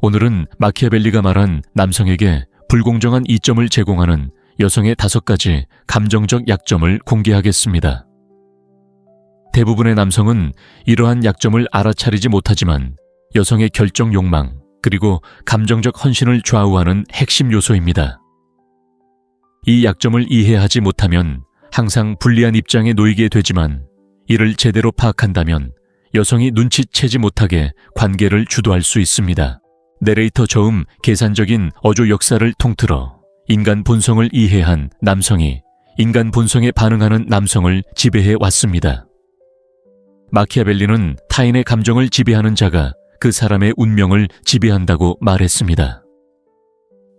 오늘은 마키아벨리가 말한 남성에게 불공정한 이점을 제공하는 여성의 5가지 감정적 약점을 공개하겠습니다. 대부분의 남성은 이러한 약점을 알아차리지 못하지만 여성의 결정 욕망 그리고 감정적 헌신을 좌우하는 핵심 요소입니다. 이 약점을 이해하지 못하면 항상 불리한 입장에 놓이게 되지만 이를 제대로 파악한다면 여성이 눈치채지 못하게 관계를 주도할 수 있습니다. 내레이터 저음 계산적인 어조 역사를 통틀어 인간 본성을 이해한 남성이 인간 본성에 반응하는 남성을 지배해 왔습니다. 마키아벨리는 타인의 감정을 지배하는 자가 그 사람의 운명을 지배한다고 말했습니다.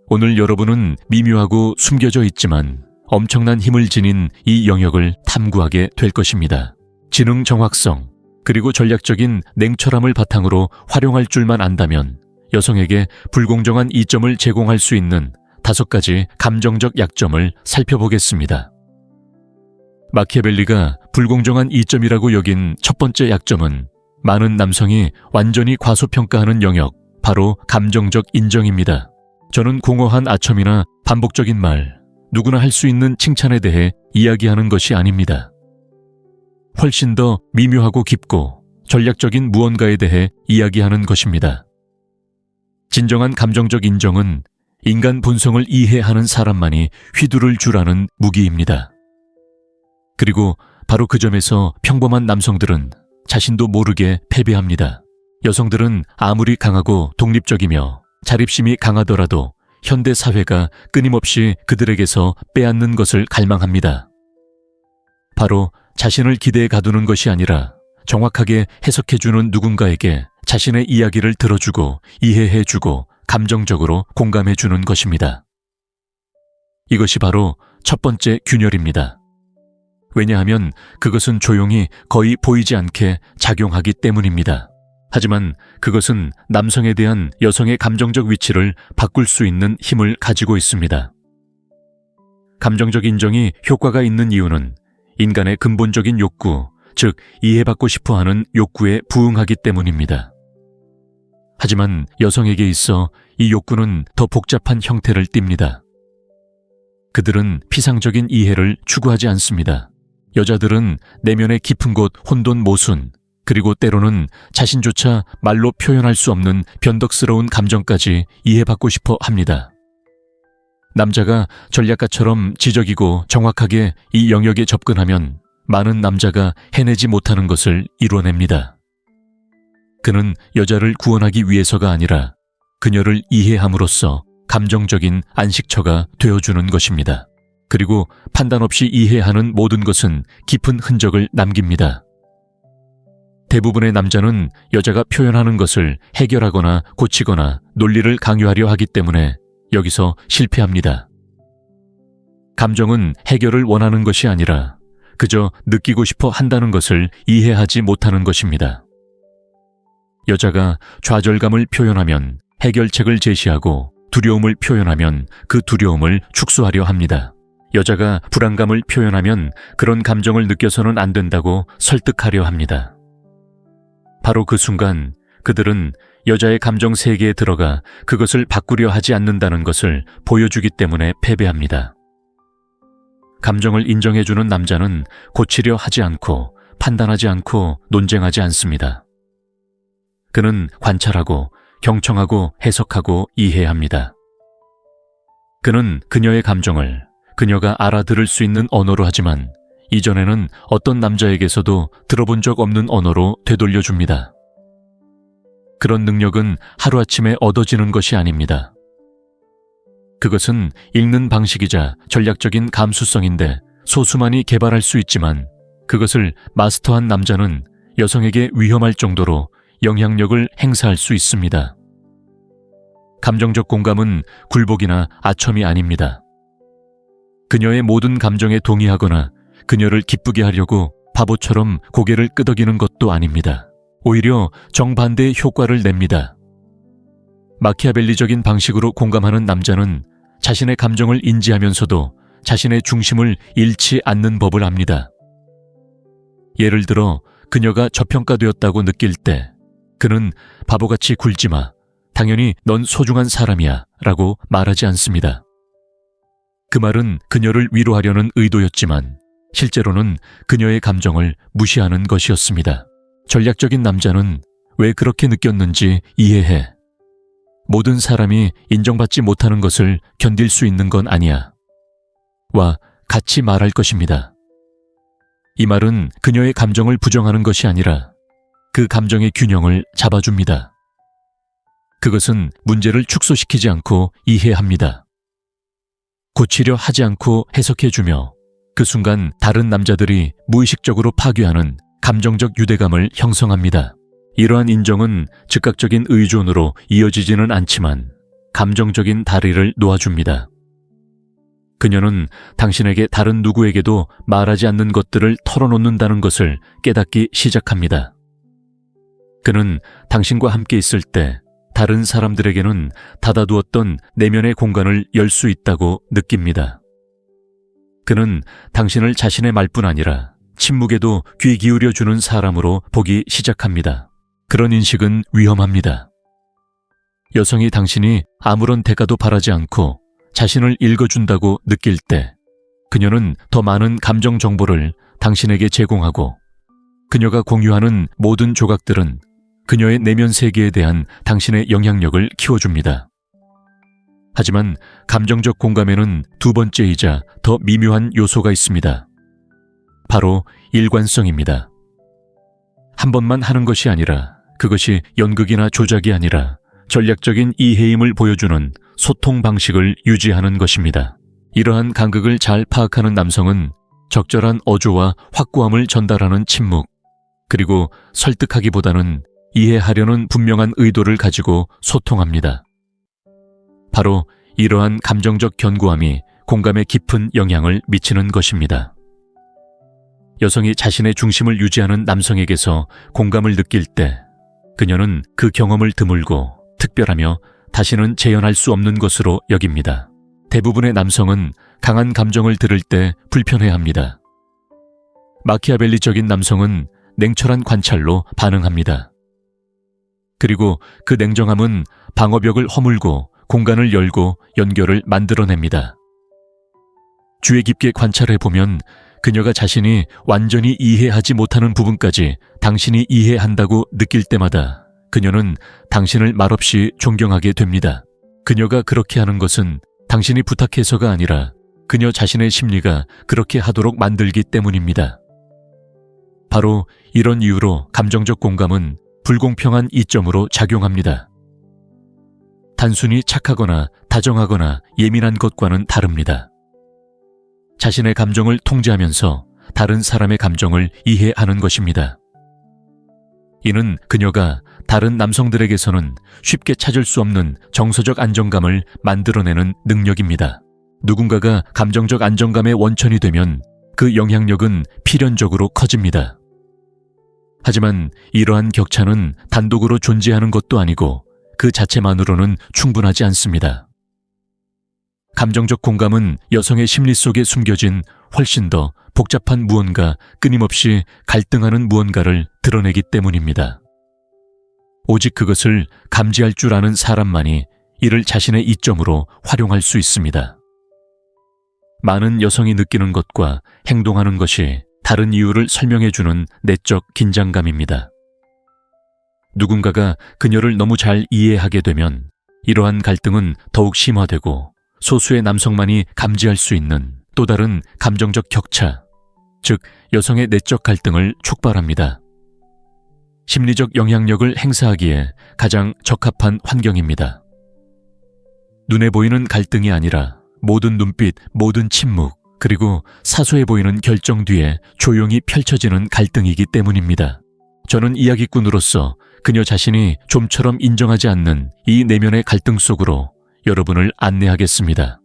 오늘 여러분은 미묘하고 숨겨져 있지만 엄청난 힘을 지닌 이 영역을 탐구하게 될 것입니다. 지능 정확성, 그리고 전략적인 냉철함을 바탕으로 활용할 줄만 안다면 여성에게 불공정한 이점을 제공할 수 있는 5가지 감정적 약점을 살펴보겠습니다. 마키아벨리가 불공정한 이점이라고 여긴 첫 번째 약점은 많은 남성이 완전히 과소평가하는 영역, 바로 감정적 인정입니다. 저는 공허한 아첨이나 반복적인 말, 누구나 할 수 있는 칭찬에 대해 이야기하는 것이 아닙니다. 훨씬 더 미묘하고 깊고 전략적인 무언가에 대해 이야기하는 것입니다. 진정한 감정적 인정은 인간 본성을 이해하는 사람만이 휘두를 줄 아는 무기입니다. 그리고 바로 그 점에서 평범한 남성들은 자신도 모르게 패배합니다. 여성들은 아무리 강하고 독립적이며 자립심이 강하더라도 현대 사회가 끊임없이 그들에게서 빼앗는 것을 갈망합니다. 바로 자신을 기대에 가두는 것이 아니라 정확하게 해석해주는 누군가에게 자신의 이야기를 들어주고 이해해주고 감정적으로 공감해주는 것입니다. 이것이 바로 첫 번째 균열입니다. 왜냐하면 그것은 조용히 거의 보이지 않게 작용하기 때문입니다. 하지만 그것은 남성에 대한 여성의 감정적 위치를 바꿀 수 있는 힘을 가지고 있습니다. 감정적 인정이 효과가 있는 이유는 인간의 근본적인 욕구, 즉 이해받고 싶어하는 욕구에 부응하기 때문입니다. 하지만 여성에게 있어 이 욕구는 더 복잡한 형태를 띱니다. 그들은 피상적인 이해를 추구하지 않습니다. 여자들은 내면의 깊은 곳 혼돈 모순, 그리고 때로는 자신조차 말로 표현할 수 없는 변덕스러운 감정까지 이해받고 싶어 합니다. 남자가 전략가처럼 지적이고 정확하게 이 영역에 접근하면 많은 남자가 해내지 못하는 것을 이뤄냅니다. 그는 여자를 구원하기 위해서가 아니라 그녀를 이해함으로써 감정적인 안식처가 되어주는 것입니다. 그리고 판단 없이 이해하는 모든 것은 깊은 흔적을 남깁니다. 대부분의 남자는 여자가 표현하는 것을 해결하거나 고치거나 논리를 강요하려 하기 때문에 여기서 실패합니다. 감정은 해결을 원하는 것이 아니라 그저 느끼고 싶어 한다는 것을 이해하지 못하는 것입니다. 여자가 좌절감을 표현하면 해결책을 제시하고 두려움을 표현하면 그 두려움을 축소하려 합니다. 여자가 불안감을 표현하면 그런 감정을 느껴서는 안 된다고 설득하려 합니다. 바로 그 순간 그들은 여자의 감정 세계에 들어가 그것을 바꾸려 하지 않는다는 것을 보여주기 때문에 패배합니다. 감정을 인정해주는 남자는 고치려 하지 않고 판단하지 않고 논쟁하지 않습니다. 그는 관찰하고 경청하고 해석하고 이해합니다. 그는 그녀의 감정을 그녀가 알아들을 수 있는 언어로 하지만 이전에는 어떤 남자에게서도 들어본 적 없는 언어로 되돌려줍니다. 그런 능력은 하루아침에 얻어지는 것이 아닙니다. 그것은 읽는 방식이자 전략적인 감수성인데 소수만이 개발할 수 있지만 그것을 마스터한 남자는 여성에게 위험할 정도로 영향력을 행사할 수 있습니다. 감정적 공감은 굴복이나 아첨이 아닙니다. 그녀의 모든 감정에 동의하거나 그녀를 기쁘게 하려고 바보처럼 고개를 끄덕이는 것도 아닙니다. 오히려 정반대의 효과를 냅니다. 마키아벨리적인 방식으로 공감하는 남자는 자신의 감정을 인지하면서도 자신의 중심을 잃지 않는 법을 압니다. 예를 들어 그녀가 저평가되었다고 느낄 때 그는 바보같이 굴지 마, 당연히 넌 소중한 사람이야 라고 말하지 않습니다. 그 말은 그녀를 위로하려는 의도였지만 실제로는 그녀의 감정을 무시하는 것이었습니다. 전략적인 남자는 왜 그렇게 느꼈는지 이해해. 모든 사람이 인정받지 못하는 것을 견딜 수 있는 건 아니야. 와 같이 말할 것입니다. 이 말은 그녀의 감정을 부정하는 것이 아니라 그 감정의 균형을 잡아줍니다. 그것은 문제를 축소시키지 않고 이해합니다. 고치려 하지 않고 해석해주며 그 순간 다른 남자들이 무의식적으로 파괴하는 감정적 유대감을 형성합니다. 이러한 인정은 즉각적인 의존으로 이어지지는 않지만 감정적인 다리를 놓아줍니다. 그녀는 당신에게 다른 누구에게도 말하지 않는 것들을 털어놓는다는 것을 깨닫기 시작합니다. 그는 당신과 함께 있을 때 다른 사람들에게는 닫아두었던 내면의 공간을 열 수 있다고 느낍니다. 그는 당신을 자신의 말뿐 아니라 침묵에도 귀 기울여주는 사람으로 보기 시작합니다. 그런 인식은 위험합니다. 여성이 당신이 아무런 대가도 바라지 않고 자신을 읽어준다고 느낄 때 그녀는 더 많은 감정 정보를 당신에게 제공하고 그녀가 공유하는 모든 조각들은 그녀의 내면 세계에 대한 당신의 영향력을 키워줍니다. 하지만 감정적 공감에는 두 번째이자 더 미묘한 요소가 있습니다. 바로 일관성입니다. 한 번만 하는 것이 아니라 그것이 연극이나 조작이 아니라 전략적인 이해임을 보여주는 소통 방식을 유지하는 것입니다. 이러한 간극을 잘 파악하는 남성은 적절한 어조와 확고함을 전달하는 침묵, 그리고 설득하기보다는 이해하려는 분명한 의도를 가지고 소통합니다. 바로 이러한 감정적 견고함이 공감에 깊은 영향을 미치는 것입니다. 여성이 자신의 중심을 유지하는 남성에게서 공감을 느낄 때 그녀는 그 경험을 드물고 특별하며 다시는 재현할 수 없는 것으로 여깁니다. 대부분의 남성은 강한 감정을 들을 때 불편해합니다. 마키아벨리적인 남성은 냉철한 관찰로 반응합니다. 그리고 그 냉정함은 방어벽을 허물고 공간을 열고 연결을 만들어냅니다. 주의 깊게 관찰해보면 그녀가 자신이 완전히 이해하지 못하는 부분까지 당신이 이해한다고 느낄 때마다 그녀는 당신을 말없이 존경하게 됩니다. 그녀가 그렇게 하는 것은 당신이 부탁해서가 아니라 그녀 자신의 심리가 그렇게 하도록 만들기 때문입니다. 바로 이런 이유로 감정적 공감은 불공평한 이점으로 작용합니다. 단순히 착하거나 다정하거나 예민한 것과는 다릅니다. 자신의 감정을 통제하면서 다른 사람의 감정을 이해하는 것입니다. 이는 그녀가 다른 남성들에게서는 쉽게 찾을 수 없는 정서적 안정감을 만들어내는 능력입니다. 누군가가 감정적 안정감의 원천이 되면 그 영향력은 필연적으로 커집니다. 하지만 이러한 격차는 단독으로 존재하는 것도 아니고 그 자체만으로는 충분하지 않습니다. 감정적 공감은 여성의 심리 속에 숨겨진 훨씬 더 복잡한 무언가, 끊임없이 갈등하는 무언가를 드러내기 때문입니다. 오직 그것을 감지할 줄 아는 사람만이 이를 자신의 이점으로 활용할 수 있습니다. 많은 여성이 느끼는 것과 행동하는 것이 다른 이유를 설명해주는 내적 긴장감입니다. 누군가가 그녀를 너무 잘 이해하게 되면 이러한 갈등은 더욱 심화되고 소수의 남성만이 감지할 수 있는 또 다른 감정적 격차, 즉 여성의 내적 갈등을 촉발합니다. 심리적 영향력을 행사하기에 가장 적합한 환경입니다. 눈에 보이는 갈등이 아니라 모든 눈빛, 모든 침묵, 그리고 사소해 보이는 결정 뒤에 조용히 펼쳐지는 갈등이기 때문입니다. 저는 이야기꾼으로서 그녀 자신이 좀처럼 인정하지 않는 이 내면의 갈등 속으로 여러분을 안내하겠습니다.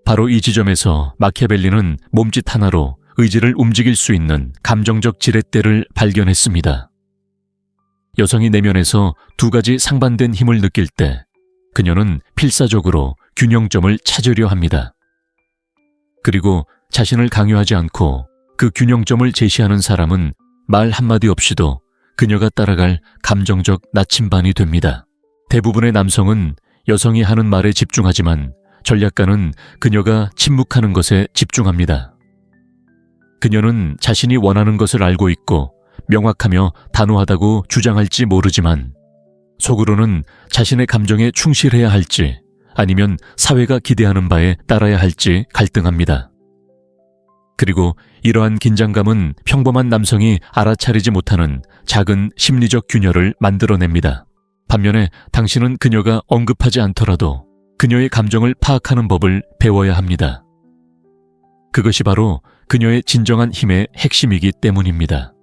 바로 이 지점에서 마키아벨리는 몸짓 하나로 의지를 움직일 수 있는 감정적 지렛대를 발견했습니다. 여성이 내면에서 두 가지 상반된 힘을 느낄 때 그녀는 필사적으로 균형점을 찾으려 합니다. 그리고 자신을 강요하지 않고 그 균형점을 제시하는 사람은 말 한마디 없이도 그녀가 따라갈 감정적 나침반이 됩니다. 대부분의 남성은 여성이 하는 말에 집중하지만 전략가는 그녀가 침묵하는 것에 집중합니다. 그녀는 자신이 원하는 것을 알고 있고 명확하며 단호하다고 주장할지 모르지만 속으로는 자신의 감정에 충실해야 할지 아니면 사회가 기대하는 바에 따라야 할지 갈등합니다. 그리고 이러한 긴장감은 평범한 남성이 알아차리지 못하는 작은 심리적 균열을 만들어냅니다. 반면에 당신은 그녀가 언급하지 않더라도 그녀의 감정을 파악하는 법을 배워야 합니다. 그것이 바로 그녀의 진정한 힘의 핵심이기 때문입니다.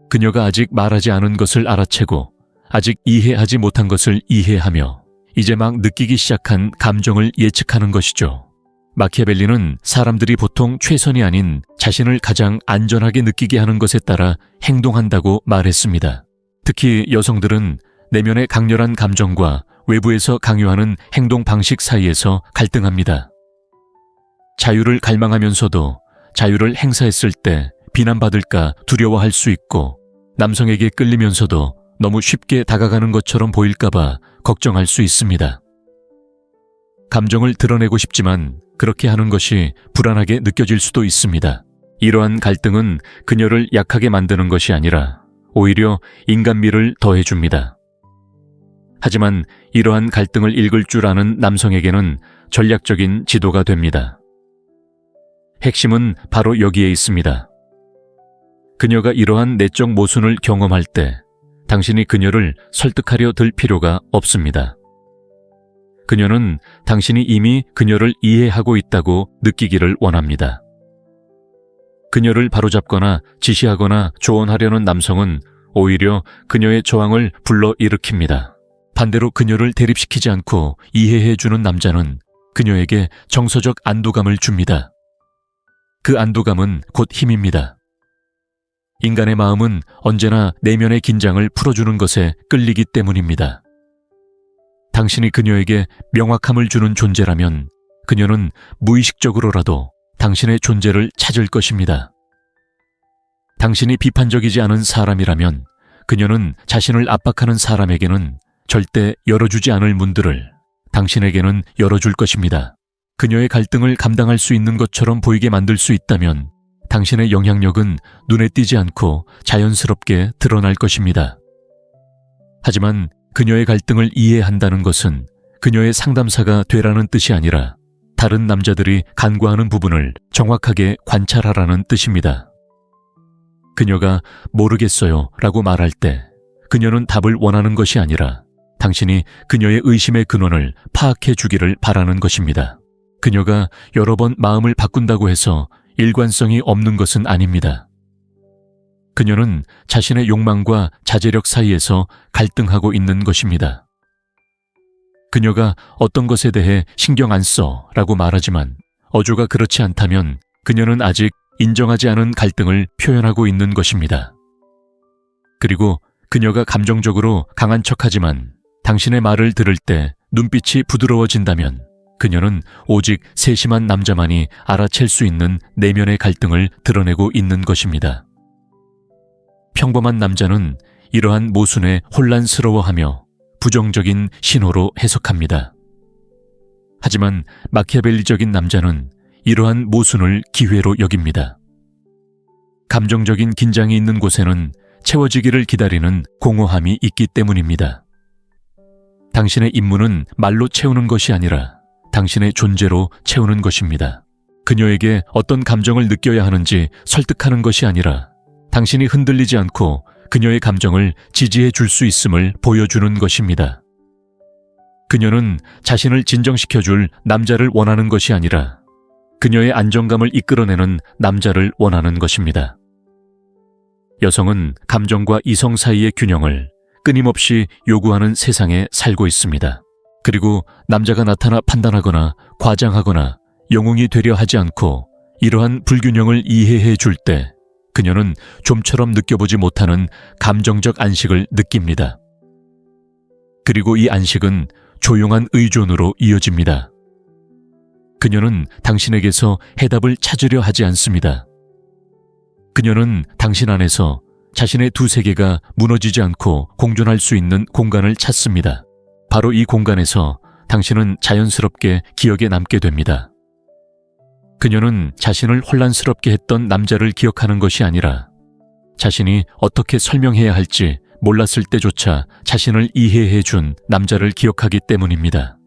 그녀가 아직 말하지 않은 것을 알아채고 아직 이해하지 못한 것을 이해하며 이제 막 느끼기 시작한 감정을 예측하는 것이죠. 마키아벨리는 사람들이 보통 최선이 아닌 자신을 가장 안전하게 느끼게 하는 것에 따라 행동한다고 말했습니다. 특히 여성들은 내면의 강렬한 감정과 외부에서 강요하는 행동 방식 사이에서 갈등합니다. 자유를 갈망하면서도 자유를 행사했을 때 비난받을까 두려워할 수 있고 남성에게 끌리면서도 너무 쉽게 다가가는 것처럼 보일까봐 걱정할 수 있습니다. 감정을 드러내고 싶지만 그렇게 하는 것이 불안하게 느껴질 수도 있습니다. 이러한 갈등은 그녀를 약하게 만드는 것이 아니라 오히려 인간미를 더해줍니다. 하지만 이러한 갈등을 읽을 줄 아는 남성에게는 전략적인 지도가 됩니다. 핵심은 바로 여기에 있습니다. 그녀가 이러한 내적 모순을 경험할 때 당신이 그녀를 설득하려 들 필요가 없습니다. 그녀는 당신이 이미 그녀를 이해하고 있다고 느끼기를 원합니다. 그녀를 바로잡거나 지시하거나 조언하려는 남성은 오히려 그녀의 저항을 불러일으킵니다. 반대로 그녀를 대립시키지 않고 이해해주는 남자는 그녀에게 정서적 안도감을 줍니다. 그 안도감은 곧 힘입니다. 인간의 마음은 언제나 내면의 긴장을 풀어주는 것에 끌리기 때문입니다. 당신이 그녀에게 명확함을 주는 존재라면 그녀는 무의식적으로라도 당신의 존재를 찾을 것입니다. 당신이 비판적이지 않은 사람이라면 그녀는 자신을 압박하는 사람에게는 절대 열어주지 않을 문들을 당신에게는 열어줄 것입니다. 그녀의 갈등을 감당할 수 있는 것처럼 보이게 만들 수 있다면 당신의 영향력은 눈에 띄지 않고 자연스럽게 드러날 것입니다. 하지만 그녀의 갈등을 이해한다는 것은 그녀의 상담사가 되라는 뜻이 아니라 다른 남자들이 간과하는 부분을 정확하게 관찰하라는 뜻입니다. 그녀가 모르겠어요 라고 말할 때 그녀는 답을 원하는 것이 아니라 당신이 그녀의 의심의 근원을 파악해 주기를 바라는 것입니다. 그녀가 여러 번 마음을 바꾼다고 해서 일관성이 없는 것은 아닙니다. 그녀는 자신의 욕망과 자제력 사이에서 갈등하고 있는 것입니다. 그녀가 어떤 것에 대해 신경 안 써 라고 말하지만 어조가 그렇지 않다면 그녀는 아직 인정하지 않은 갈등을 표현하고 있는 것입니다. 그리고 그녀가 감정적으로 강한 척하지만 당신의 말을 들을 때 눈빛이 부드러워진다면 그녀는 오직 세심한 남자만이 알아챌 수 있는 내면의 갈등을 드러내고 있는 것입니다. 평범한 남자는 이러한 모순에 혼란스러워하며 부정적인 신호로 해석합니다. 하지만 마키아벨리적인 남자는 이러한 모순을 기회로 여깁니다. 감정적인 긴장이 있는 곳에는 채워지기를 기다리는 공허함이 있기 때문입니다. 당신의 임무는 말로 채우는 것이 아니라 당신의 존재로 채우는 것입니다. 그녀에게 어떤 감정을 느껴야 하는지 설득하는 것이 아니라 당신이 흔들리지 않고 그녀의 감정을 지지해 줄 수 있음을 보여주는 것입니다. 그녀는 자신을 진정시켜줄 남자를 원하는 것이 아니라 그녀의 안정감을 이끌어내는 남자를 원하는 것입니다. 여성은 감정과 이성 사이의 균형을 끊임없이 요구하는 세상에 살고 있습니다. 그리고 남자가 나타나 판단하거나 과장하거나 영웅이 되려 하지 않고 이러한 불균형을 이해해 줄 때 그녀는 좀처럼 느껴보지 못하는 감정적 안식을 느낍니다. 그리고 이 안식은 조용한 의존으로 이어집니다. 그녀는 당신에게서 해답을 찾으려 하지 않습니다. 그녀는 당신 안에서 자신의 두 세계가 무너지지 않고 공존할 수 있는 공간을 찾습니다. 바로 이 공간에서 당신은 자연스럽게 기억에 남게 됩니다. 그녀는 자신을 혼란스럽게 했던 남자를 기억하는 것이 아니라 자신이 어떻게 설명해야 할지 몰랐을 때조차 자신을 이해해 준 남자를 기억하기 때문입니다.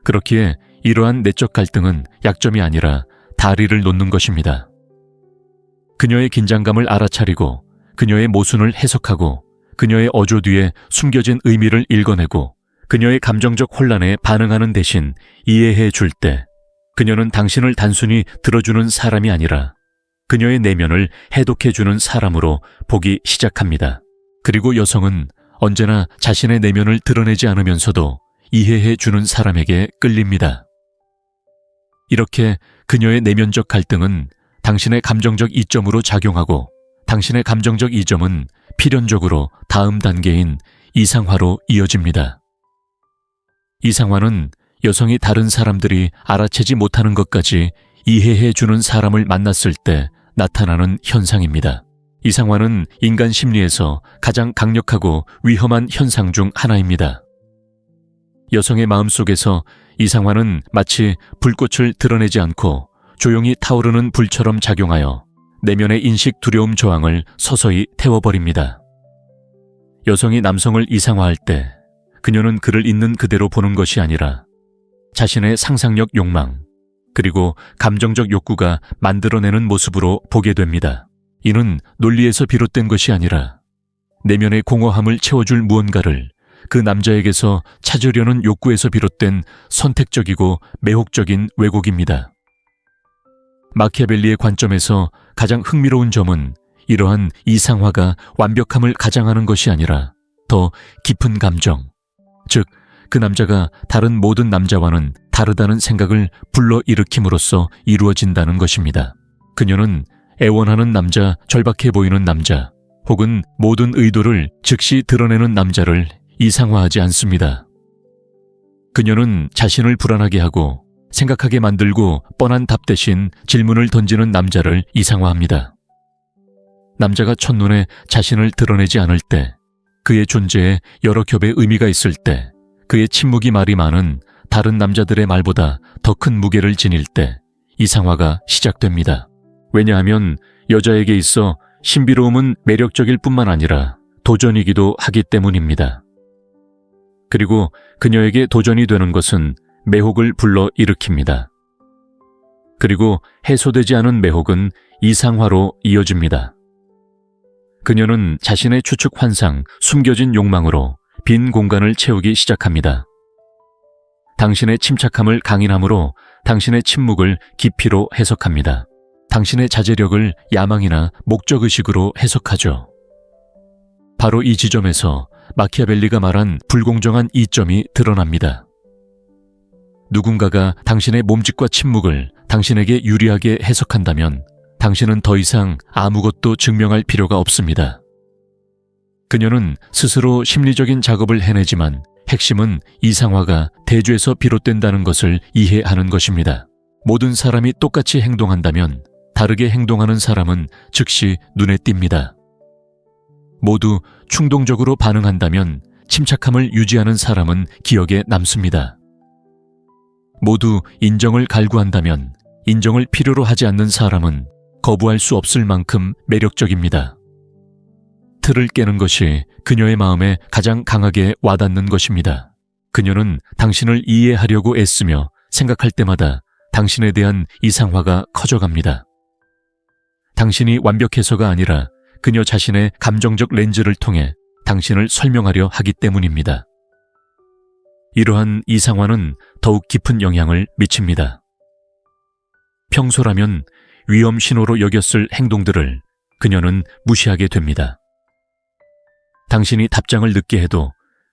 그렇기에 이러한 내적 갈등은 약점이 아니라 다리를 놓는 것입니다. 그녀의 긴장감을 알아차리고 그녀의 모순을 해석하고 그녀의 어조 뒤에 숨겨진 의미를 읽어내고 그녀의 감정적 혼란에 반응하는 대신 이해해 줄 때 그녀는 당신을 단순히 들어주는 사람이 아니라 그녀의 내면을 해독해 주는 사람으로 보기 시작합니다. 그리고 여성은 언제나 자신의 내면을 드러내지 않으면서도 이해해 주는 사람에게 끌립니다. 이렇게 그녀의 내면적 갈등은 당신의 감정적 이점으로 작용하고 당신의 감정적 이점은 필연적으로 다음 단계인 이상화로 이어집니다. 이상화는 여성이 다른 사람들이 알아채지 못하는 것까지 이해해 주는 사람을 만났을 때 나타나는 현상입니다. 이상화는 인간 심리에서 가장 강력하고 위험한 현상 중 하나입니다. 여성의 마음속에서 이상화는 마치 불꽃을 드러내지 않고 조용히 타오르는 불처럼 작용하여 내면의 인식 두려움 저항을 서서히 태워버립니다. 여성이 남성을 이상화할 때 그녀는 그를 있는 그대로 보는 것이 아니라 자신의 상상력 욕망 그리고 감정적 욕구가 만들어내는 모습으로 보게 됩니다. 이는 논리에서 비롯된 것이 아니라 내면의 공허함을 채워줄 무언가를 그 남자에게서 찾으려는 욕구에서 비롯된 선택적이고 매혹적인 왜곡입니다. 마키아벨리의 관점에서 가장 흥미로운 점은 이러한 이상화가 완벽함을 가장하는 것이 아니라 더 깊은 감정, 즉 그 남자가 다른 모든 남자와는 다르다는 생각을 불러일으킴으로써 이루어진다는 것입니다. 그녀는 애원하는 남자, 절박해 보이는 남자, 혹은 모든 의도를 즉시 드러내는 남자를 이상화하지 않습니다. 그녀는 자신을 불안하게 하고 생각하게 만들고 뻔한 답 대신 질문을 던지는 남자를 이상화합니다. 남자가 첫눈에 자신을 드러내지 않을 때, 그의 존재에 여러 겹의 의미가 있을 때, 그의 침묵이 말이 많은 다른 남자들의 말보다 더 큰 무게를 지닐 때 이상화가 시작됩니다. 왜냐하면 여자에게 있어 신비로움은 매력적일 뿐만 아니라 도전이기도 하기 때문입니다. 그리고 그녀에게 도전이 되는 것은 매혹을 불러 일으킵니다. 그리고 해소되지 않은 매혹은 이상화로 이어집니다. 그녀는 자신의 추측 환상, 숨겨진 욕망으로 빈 공간을 채우기 시작합니다. 당신의 침착함을 강인함으로 당신의 침묵을 깊이로 해석합니다. 당신의 자제력을 야망이나 목적의식으로 해석하죠. 바로 이 지점에서 마키아벨리가 말한 불공정한 이점이 드러납니다. 누군가가 당신의 몸짓과 침묵을 당신에게 유리하게 해석한다면 당신은 더 이상 아무것도 증명할 필요가 없습니다. 그녀는 스스로 심리적인 작업을 해내지만 핵심은 이상화가 대조에서 비롯된다는 것을 이해하는 것입니다. 모든 사람이 똑같이 행동한다면 다르게 행동하는 사람은 즉시 눈에 띕니다. 모두 충동적으로 반응한다면 침착함을 유지하는 사람은 기억에 남습니다. 모두 인정을 갈구한다면 인정을 필요로 하지 않는 사람은 거부할 수 없을 만큼 매력적입니다. 틀을 깨는 것이 그녀의 마음에 가장 강하게 와닿는 것입니다. 그녀는 당신을 이해하려고 애쓰며 생각할 때마다 당신에 대한 이상화가 커져갑니다. 당신이 완벽해서가 아니라 그녀 자신의 감정적 렌즈를 통해 당신을 설명하려 하기 때문입니다. 이러한 이상화는 더욱 깊은 영향을 미칩니다. 평소라면 위험 신호로 여겼을 행동들을 그녀는 무시하게 됩니다. 당신이 답장을 늦게 해도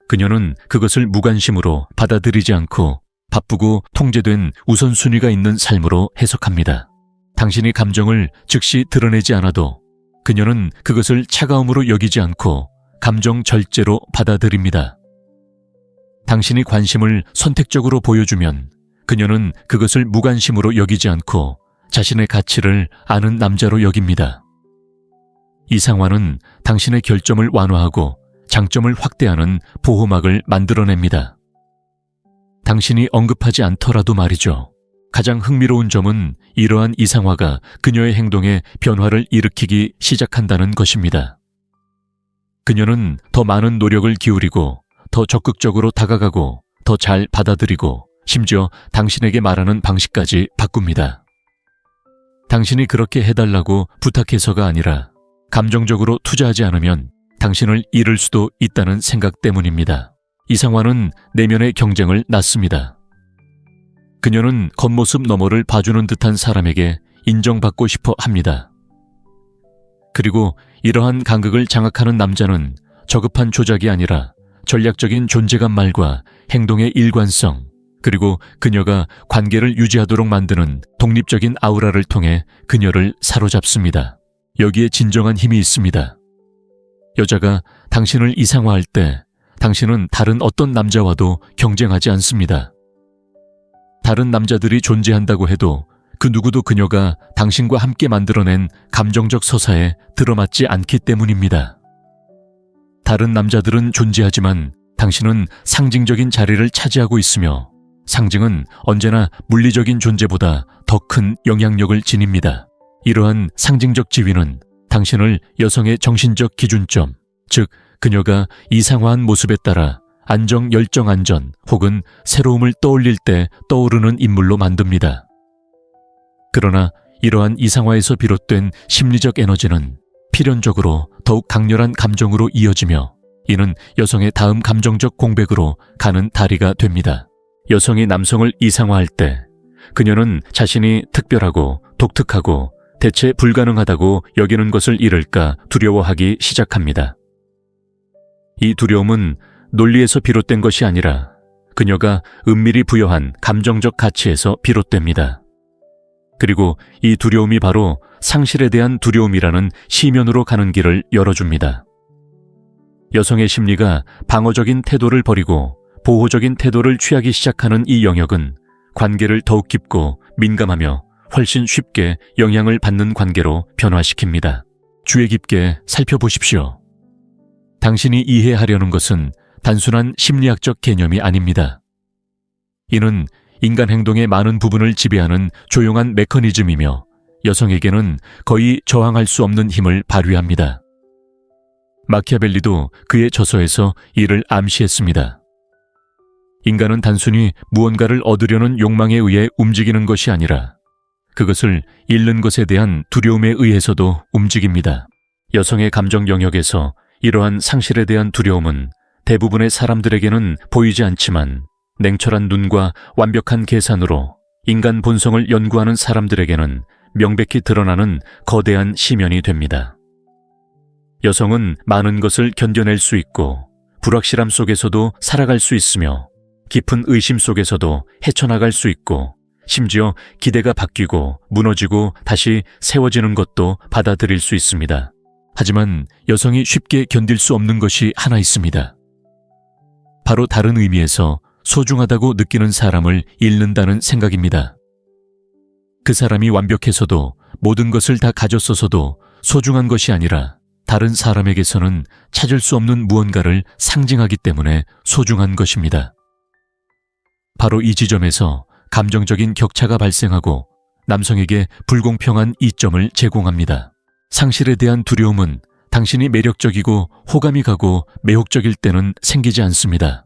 그녀는 그것을 무관심으로 받아들이지 않고 바쁘고 통제된 우선순위가 있는 삶으로 해석합니다. 당신이 감정을 즉시 드러내지 않아도 그녀는 그것을 차가움으로 여기지 않고 감정 절제로 받아들입니다. 당신이 관심을 선택적으로 보여주면 그녀는 그것을 무관심으로 여기지 않고 자신의 가치를 아는 남자로 여깁니다. 이상화는 당신의 결점을 완화하고 장점을 확대하는 보호막을 만들어냅니다. 당신이 언급하지 않더라도 말이죠. 가장 흥미로운 점은 이러한 이상화가 그녀의 행동에 변화를 일으키기 시작한다는 것입니다. 그녀는 더 많은 노력을 기울이고 더 적극적으로 다가가고 더 잘 받아들이고 심지어 당신에게 말하는 방식까지 바꿉니다. 당신이 그렇게 해달라고 부탁해서가 아니라 감정적으로 투자하지 않으면 당신을 잃을 수도 있다는 생각 때문입니다. 이상화는 내면의 경쟁을 낳습니다. 그녀는 겉모습 너머를 봐주는 듯한 사람에게 인정받고 싶어 합니다. 그리고 이러한 간극을 장악하는 남자는 저급한 조작이 아니라 전략적인 존재감 말과 행동의 일관성, 그리고 그녀가 관계를 유지하도록 만드는 독립적인 아우라를 통해 그녀를 사로잡습니다. 여기에 진정한 힘이 있습니다. 여자가 당신을 이상화할 때 당신은 다른 어떤 남자와도 경쟁하지 않습니다. 다른 남자들이 존재한다고 해도 그 누구도 그녀가 당신과 함께 만들어낸 감정적 서사에 들어맞지 않기 때문입니다. 다른 남자들은 존재하지만 당신은 상징적인 자리를 차지하고 있으며 상징은 언제나 물리적인 존재보다 더 큰 영향력을 지닙니다. 이러한 상징적 지위는 당신을 여성의 정신적 기준점, 즉 그녀가 이상화한 모습에 따라 안정, 열정, 안전 혹은 새로움을 떠올릴 때 떠오르는 인물로 만듭니다. 그러나 이러한 이상화에서 비롯된 심리적 에너지는 필연적으로 더욱 강렬한 감정으로 이어지며 이는 여성의 다음 감정적 공백으로 가는 다리가 됩니다. 여성이 남성을 이상화할 때 그녀는 자신이 특별하고 독특하고 대체 불가능하다고 여기는 것을 잃을까 두려워하기 시작합니다. 이 두려움은 논리에서 비롯된 것이 아니라 그녀가 은밀히 부여한 감정적 가치에서 비롯됩니다. 그리고 이 두려움이 바로 상실에 대한 두려움이라는 시면으로 가는 길을 열어줍니다. 여성의 심리가 방어적인 태도를 버리고 보호적인 태도를 취하기 시작하는 이 영역은 관계를 더욱 깊고 민감하며 훨씬 쉽게 영향을 받는 관계로 변화시킵니다. 주의 깊게 살펴보십시오. 당신이 이해하려는 것은 단순한 심리학적 개념이 아닙니다. 이는 인간 행동의 많은 부분을 지배하는 조용한 메커니즘이며 여성에게는 거의 저항할 수 없는 힘을 발휘합니다. 마키아벨리도 그의 저서에서 이를 암시했습니다. 인간은 단순히 무언가를 얻으려는 욕망에 의해 움직이는 것이 아니라 그것을 잃는 것에 대한 두려움에 의해서도 움직입니다. 여성의 감정 영역에서 이러한 상실에 대한 두려움은 대부분의 사람들에게는 보이지 않지만 냉철한 눈과 완벽한 계산으로 인간 본성을 연구하는 사람들에게는 명백히 드러나는 거대한 시면이 됩니다. 여성은 많은 것을 견뎌낼 수 있고 불확실함 속에서도 살아갈 수 있으며 깊은 의심 속에서도 헤쳐나갈 수 있고 심지어 기대가 바뀌고 무너지고 다시 세워지는 것도 받아들일 수 있습니다. 하지만 여성이 쉽게 견딜 수 없는 것이 하나 있습니다. 바로 다른 의미에서 소중하다고 느끼는 사람을 잃는다는 생각입니다. 그 사람이 완벽해서도 모든 것을 다 가졌어서도 소중한 것이 아니라 다른 사람에게서는 찾을 수 없는 무언가를 상징하기 때문에 소중한 것입니다. 바로 이 지점에서 감정적인 격차가 발생하고 남성에게 불공평한 이점을 제공합니다. 상실에 대한 두려움은 당신이 매력적이고 호감이 가고 매혹적일 때는 생기지 않습니다.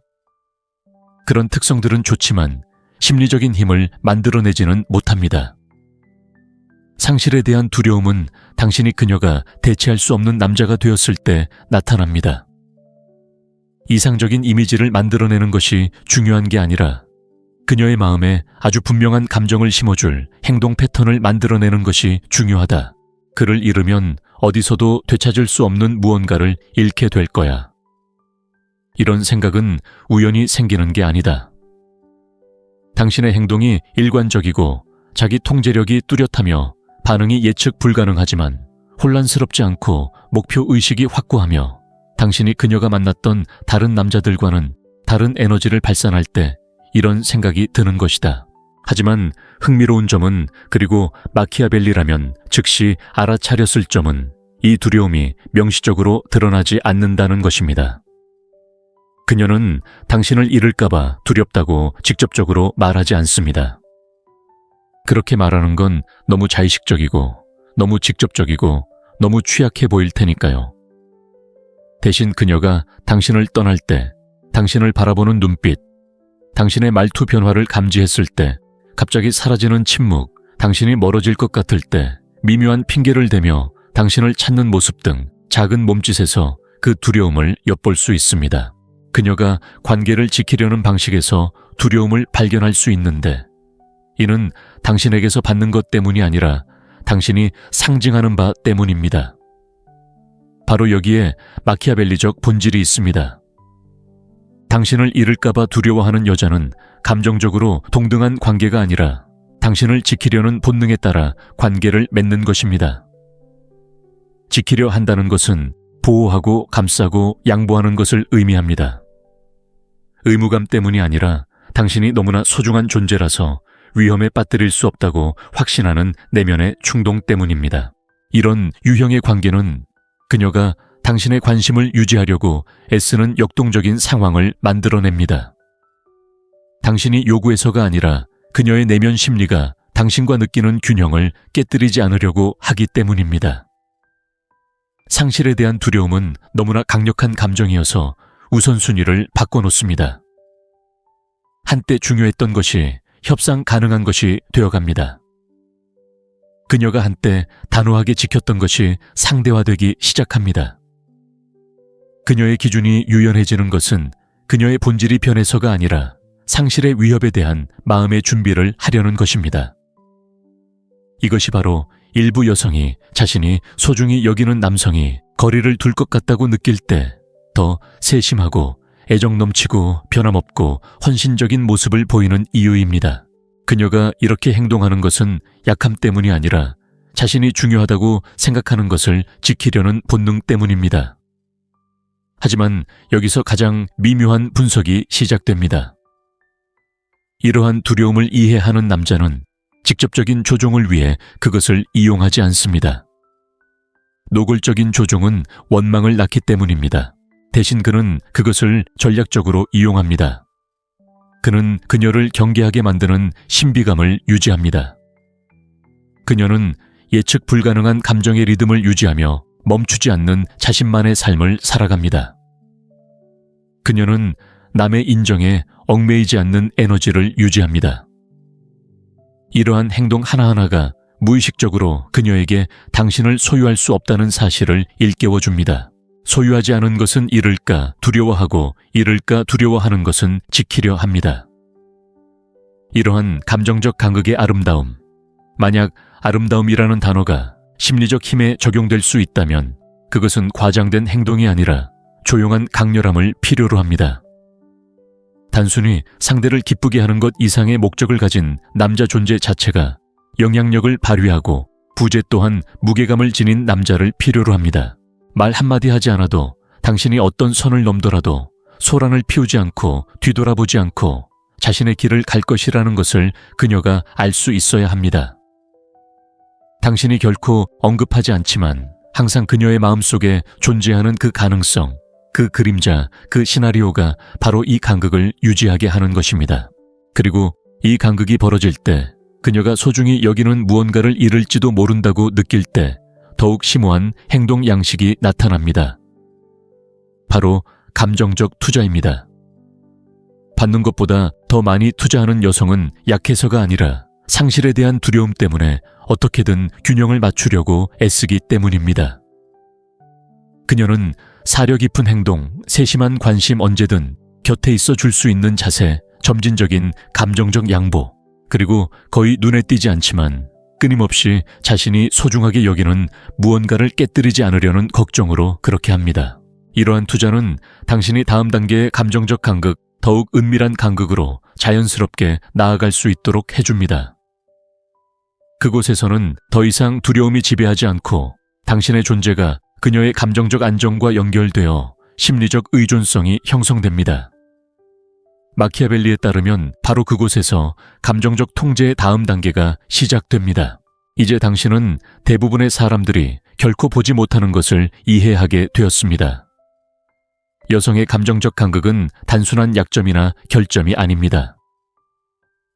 그런 특성들은 좋지만 심리적인 힘을 만들어내지는 못합니다. 상실에 대한 두려움은 당신이 그녀가 대체할 수 없는 남자가 되었을 때 나타납니다. 이상적인 이미지를 만들어내는 것이 중요한 게 아니라 그녀의 마음에 아주 분명한 감정을 심어줄 행동 패턴을 만들어내는 것이 중요하다. 그를 잃으면 어디서도 되찾을 수 없는 무언가를 잃게 될 거야. 이런 생각은 우연히 생기는 게 아니다. 당신의 행동이 일관적이고 자기 통제력이 뚜렷하며 반응이 예측 불가능하지만 혼란스럽지 않고 목표의식이 확고하며 당신이 그녀가 만났던 다른 남자들과는 다른 에너지를 발산할 때 이런 생각이 드는 것이다. 하지만 흥미로운 점은 그리고 마키아벨리라면 즉시 알아차렸을 점은 이 두려움이 명시적으로 드러나지 않는다는 것입니다. 그녀는 당신을 잃을까봐 두렵다고 직접적으로 말하지 않습니다. 그렇게 말하는 건 너무 자의식적이고 너무 직접적이고 너무 취약해 보일 테니까요. 대신 그녀가 당신을 떠날 때, 당신을 바라보는 눈빛, 당신의 말투 변화를 감지했을 때, 갑자기 사라지는 침묵, 당신이 멀어질 것 같을 때, 미묘한 핑계를 대며 당신을 찾는 모습 등 작은 몸짓에서 그 두려움을 엿볼 수 있습니다. 그녀가 관계를 지키려는 방식에서 두려움을 발견할 수 있는데, 이는 당신에게서 받는 것 때문이 아니라 당신이 상징하는 바 때문입니다. 바로 여기에 마키아벨리적 본질이 있습니다. 당신을 잃을까봐 두려워하는 여자는 감정적으로 동등한 관계가 아니라 당신을 지키려는 본능에 따라 관계를 맺는 것입니다. 지키려 한다는 것은 보호하고 감싸고 양보하는 것을 의미합니다. 의무감 때문이 아니라 당신이 너무나 소중한 존재라서 위험에 빠뜨릴 수 없다고 확신하는 내면의 충동 때문입니다. 이런 유형의 관계는 그녀가 당신의 관심을 유지하려고 애쓰는 역동적인 상황을 만들어냅니다. 당신이 요구해서가 아니라 그녀의 내면 심리가 당신과 느끼는 균형을 깨뜨리지 않으려고 하기 때문입니다. 상실에 대한 두려움은 너무나 강력한 감정이어서 우선순위를 바꿔놓습니다. 한때 중요했던 것이 협상 가능한 것이 되어갑니다. 그녀가 한때 단호하게 지켰던 것이 상대화되기 시작합니다. 그녀의 기준이 유연해지는 것은 그녀의 본질이 변해서가 아니라 상실의 위협에 대한 마음의 준비를 하려는 것입니다. 이것이 바로 일부 여성이 자신이 소중히 여기는 남성이 거리를 둘 것 같다고 느낄 때 더 세심하고 애정 넘치고 변함없고 헌신적인 모습을 보이는 이유입니다. 그녀가 이렇게 행동하는 것은 약함 때문이 아니라 자신이 중요하다고 생각하는 것을 지키려는 본능 때문입니다. 하지만 여기서 가장 미묘한 분석이 시작됩니다. 이러한 두려움을 이해하는 남자는 직접적인 조종을 위해 그것을 이용하지 않습니다. 노골적인 조종은 원망을 낳기 때문입니다. 대신 그는 그것을 전략적으로 이용합니다. 그는 그녀를 경계하게 만드는 신비감을 유지합니다. 그녀는 예측 불가능한 감정의 리듬을 유지하며 멈추지 않는 자신만의 삶을 살아갑니다. 그녀는 남의 인정에 얽매이지 않는 에너지를 유지합니다. 이러한 행동 하나하나가 무의식적으로 그녀에게 당신을 소유할 수 없다는 사실을 일깨워줍니다. 소유하지 않은 것은 잃을까 두려워하고 잃을까 두려워하는 것은 지키려 합니다. 이러한 감정적 간극의 아름다움, 만약 아름다움이라는 단어가 심리적 힘에 적용될 수 있다면 그것은 과장된 행동이 아니라 조용한 강렬함을 필요로 합니다. 단순히 상대를 기쁘게 하는 것 이상의 목적을 가진 남자 존재 자체가 영향력을 발휘하고 부재 또한 무게감을 지닌 남자를 필요로 합니다. 말 한마디 하지 않아도 당신이 어떤 선을 넘더라도 소란을 피우지 않고 뒤돌아보지 않고 자신의 길을 갈 것이라는 것을 그녀가 알 수 있어야 합니다. 당신이 결코 언급하지 않지만 항상 그녀의 마음속에 존재하는 그 가능성, 그 그림자, 그 시나리오가 바로 이 간극을 유지하게 하는 것입니다. 그리고 이 간극이 벌어질 때 그녀가 소중히 여기는 무언가를 잃을지도 모른다고 느낄 때 더욱 심오한 행동 양식이 나타납니다. 바로 감정적 투자입니다. 받는 것보다 더 많이 투자하는 여성은 약해서가 아니라 상실에 대한 두려움 때문에 어떻게든 균형을 맞추려고 애쓰기 때문입니다. 그녀는 사려 깊은 행동, 세심한 관심 언제든 곁에 있어 줄 수 있는 자세, 점진적인 감정적 양보, 그리고 거의 눈에 띄지 않지만 끊임없이 자신이 소중하게 여기는 무언가를 깨뜨리지 않으려는 걱정으로 그렇게 합니다. 이러한 투자는 당신이 다음 단계의 감정적 간극, 더욱 은밀한 간극으로 자연스럽게 나아갈 수 있도록 해줍니다. 그곳에서는 더 이상 두려움이 지배하지 않고 당신의 존재가 그녀의 감정적 안정과 연결되어 심리적 의존성이 형성됩니다. 마키아벨리에 따르면 바로 그곳에서 감정적 통제의 다음 단계가 시작됩니다. 이제 당신은 대부분의 사람들이 결코 보지 못하는 것을 이해하게 되었습니다. 여성의 감정적 간극은 단순한 약점이나 결점이 아닙니다.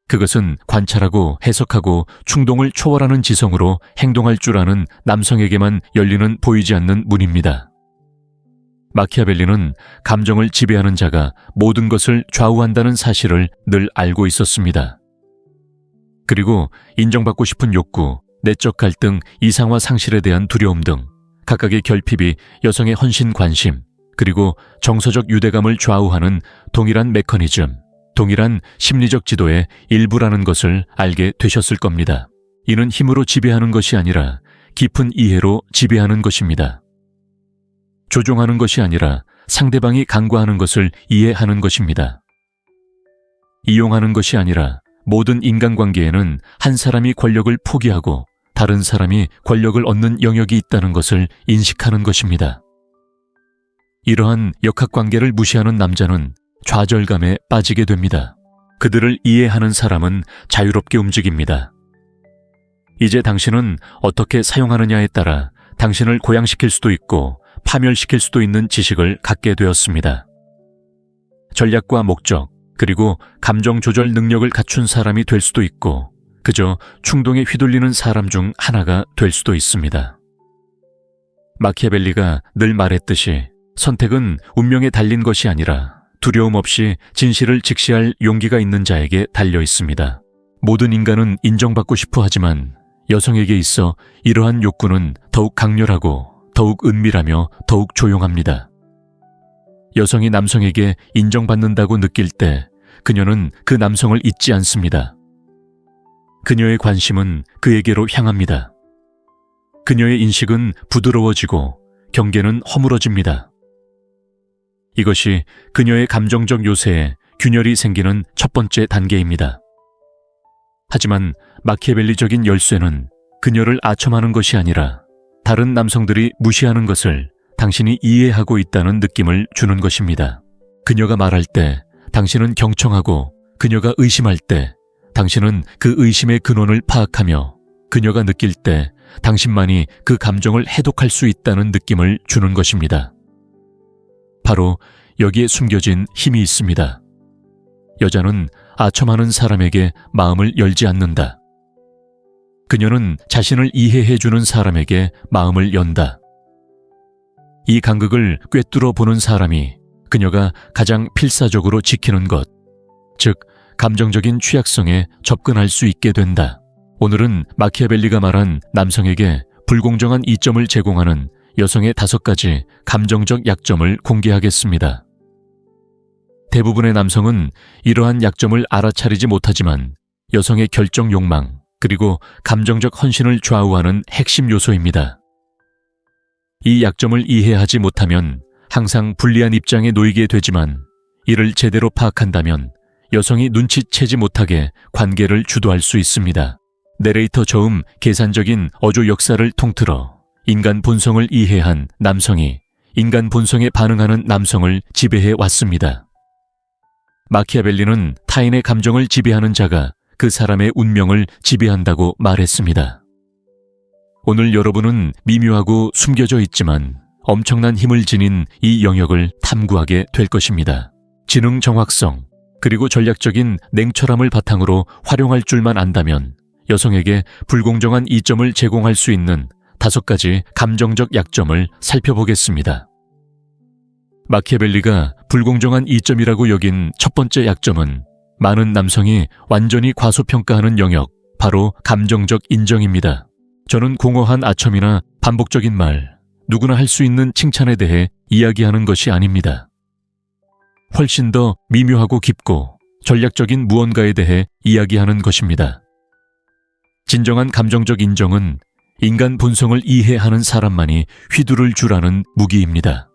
그것은 관찰하고 해석하고 충동을 초월하는 지성으로 행동할 줄 아는 남성에게만 열리는 보이지 않는 문입니다. 마키아벨리는 감정을 지배하는 자가 모든 것을 좌우한다는 사실을 늘 알고 있었습니다. 그리고 인정받고 싶은 욕구, 내적 갈등, 이상화 상실에 대한 두려움 등 각각의 결핍이 여성의 헌신 관심, 그리고 정서적 유대감을 좌우하는 동일한 메커니즘, 동일한 심리적 지도의 일부라는 것을 알게 되셨을 겁니다. 이는 힘으로 지배하는 것이 아니라 깊은 이해로 지배하는 것입니다. 조종하는 것이 아니라 상대방이 간과하는 것을 이해하는 것입니다. 이용하는 것이 아니라 모든 인간관계에는 한 사람이 권력을 포기하고 다른 사람이 권력을 얻는 영역이 있다는 것을 인식하는 것입니다. 이러한 역학관계를 무시하는 남자는 좌절감에 빠지게 됩니다. 그들을 이해하는 사람은 자유롭게 움직입니다. 이제 당신은 어떻게 사용하느냐에 따라 당신을 고양시킬 수도 있고 파멸시킬 수도 있는 지식을 갖게 되었습니다. 전략과 목적, 그리고 감정 조절 능력을 갖춘 사람이 될 수도 있고 그저 충동에 휘둘리는 사람 중 하나가 될 수도 있습니다. 마키아벨리가 늘 말했듯이 선택은 운명에 달린 것이 아니라 두려움 없이 진실을 직시할 용기가 있는 자에게 달려 있습니다. 모든 인간은 인정받고 싶어 하지만 여성에게 있어 이러한 욕구는 더욱 강렬하고 더욱 은밀하며 더욱 조용합니다. 여성이 남성에게 인정받는다고 느낄 때 그녀는 그 남성을 잊지 않습니다. 그녀의 관심은 그에게로 향합니다. 그녀의 인식은 부드러워지고 경계는 허물어집니다. 이것이 그녀의 감정적 요새에 균열이 생기는 첫 번째 단계입니다. 하지만 마키아벨리적인 열쇠는 그녀를 아첨하는 것이 아니라 다른 남성들이 무시하는 것을 당신이 이해하고 있다는 느낌을 주는 것입니다. 그녀가 말할 때 당신은 경청하고 그녀가 의심할 때 당신은 그 의심의 근원을 파악하며 그녀가 느낄 때 당신만이 그 감정을 해독할 수 있다는 느낌을 주는 것입니다. 바로 여기에 숨겨진 힘이 있습니다. 여자는 아첨하는 사람에게 마음을 열지 않는다. 그녀는 자신을 이해해주는 사람에게 마음을 연다. 이 간극을 꿰뚫어 보는 사람이 그녀가 가장 필사적으로 지키는 것, 즉 감정적인 취약성에 접근할 수 있게 된다. 오늘은 마키아벨리가 말한 남성에게 불공정한 이점을 제공하는 여성의 5가지 감정적 약점을 공개하겠습니다. 대부분의 남성은 이러한 약점을 알아차리지 못하지만 여성의 결정 욕망, 그리고 감정적 헌신을 좌우하는 핵심 요소입니다. 이 약점을 이해하지 못하면 항상 불리한 입장에 놓이게 되지만 이를 제대로 파악한다면 여성이 눈치채지 못하게 관계를 주도할 수 있습니다. 내레이터 저음 계산적인 어조 역사를 통틀어 인간 본성을 이해한 남성이 인간 본성에 반응하는 남성을 지배해 왔습니다. 마키아벨리는 타인의 감정을 지배하는 자가 그 사람의 운명을 지배한다고 말했습니다. 오늘 여러분은 미묘하고 숨겨져 있지만 엄청난 힘을 지닌 이 영역을 탐구하게 될 것입니다. 지능 정확성, 그리고 전략적인 냉철함을 바탕으로 활용할 줄만 안다면 여성에게 불공정한 이점을 제공할 수 있는 5가지 감정적 약점을 살펴보겠습니다. 마키아벨리가 불공정한 이점이라고 여긴 첫 번째 약점은 많은 남성이 완전히 과소평가하는 영역, 바로 감정적 인정입니다. 저는 공허한 아첨이나 반복적인 말, 누구나 할 수 있는 칭찬에 대해 이야기하는 것이 아닙니다. 훨씬 더 미묘하고 깊고 전략적인 무언가에 대해 이야기하는 것입니다. 진정한 감정적 인정은 인간 본성을 이해하는 사람만이 휘두를 줄 아는 무기입니다.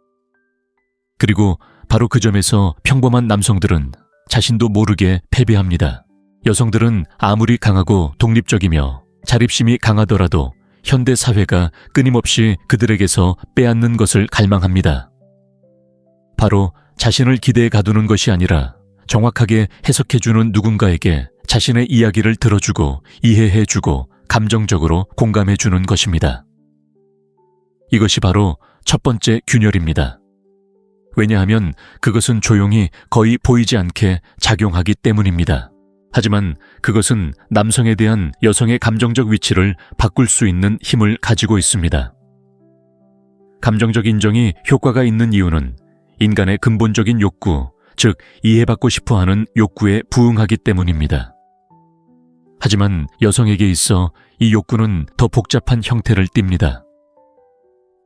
그리고 바로 그 점에서 평범한 남성들은 자신도 모르게 패배합니다. 여성들은 아무리 강하고 독립적이며 자립심이 강하더라도 현대 사회가 끊임없이 그들에게서 빼앗는 것을 갈망합니다. 바로 자신을 기대에 가두는 것이 아니라 정확하게 해석해주는 누군가에게 자신의 이야기를 들어주고 이해해주고 감정적으로 공감해 주는 것입니다. 이것이 바로 첫 번째 균열입니다. 왜냐하면 그것은 조용히 거의 보이지 않게 작용하기 때문입니다. 하지만 그것은 남성에 대한 여성의 감정적 위치를 바꿀 수 있는 힘을 가지고 있습니다. 감정적 인정이 효과가 있는 이유는 인간의 근본적인 욕구, 즉 이해받고 싶어 하는 욕구에 부응하기 때문입니다. 하지만 여성에게 있어 이 욕구는 더 복잡한 형태를 띱니다.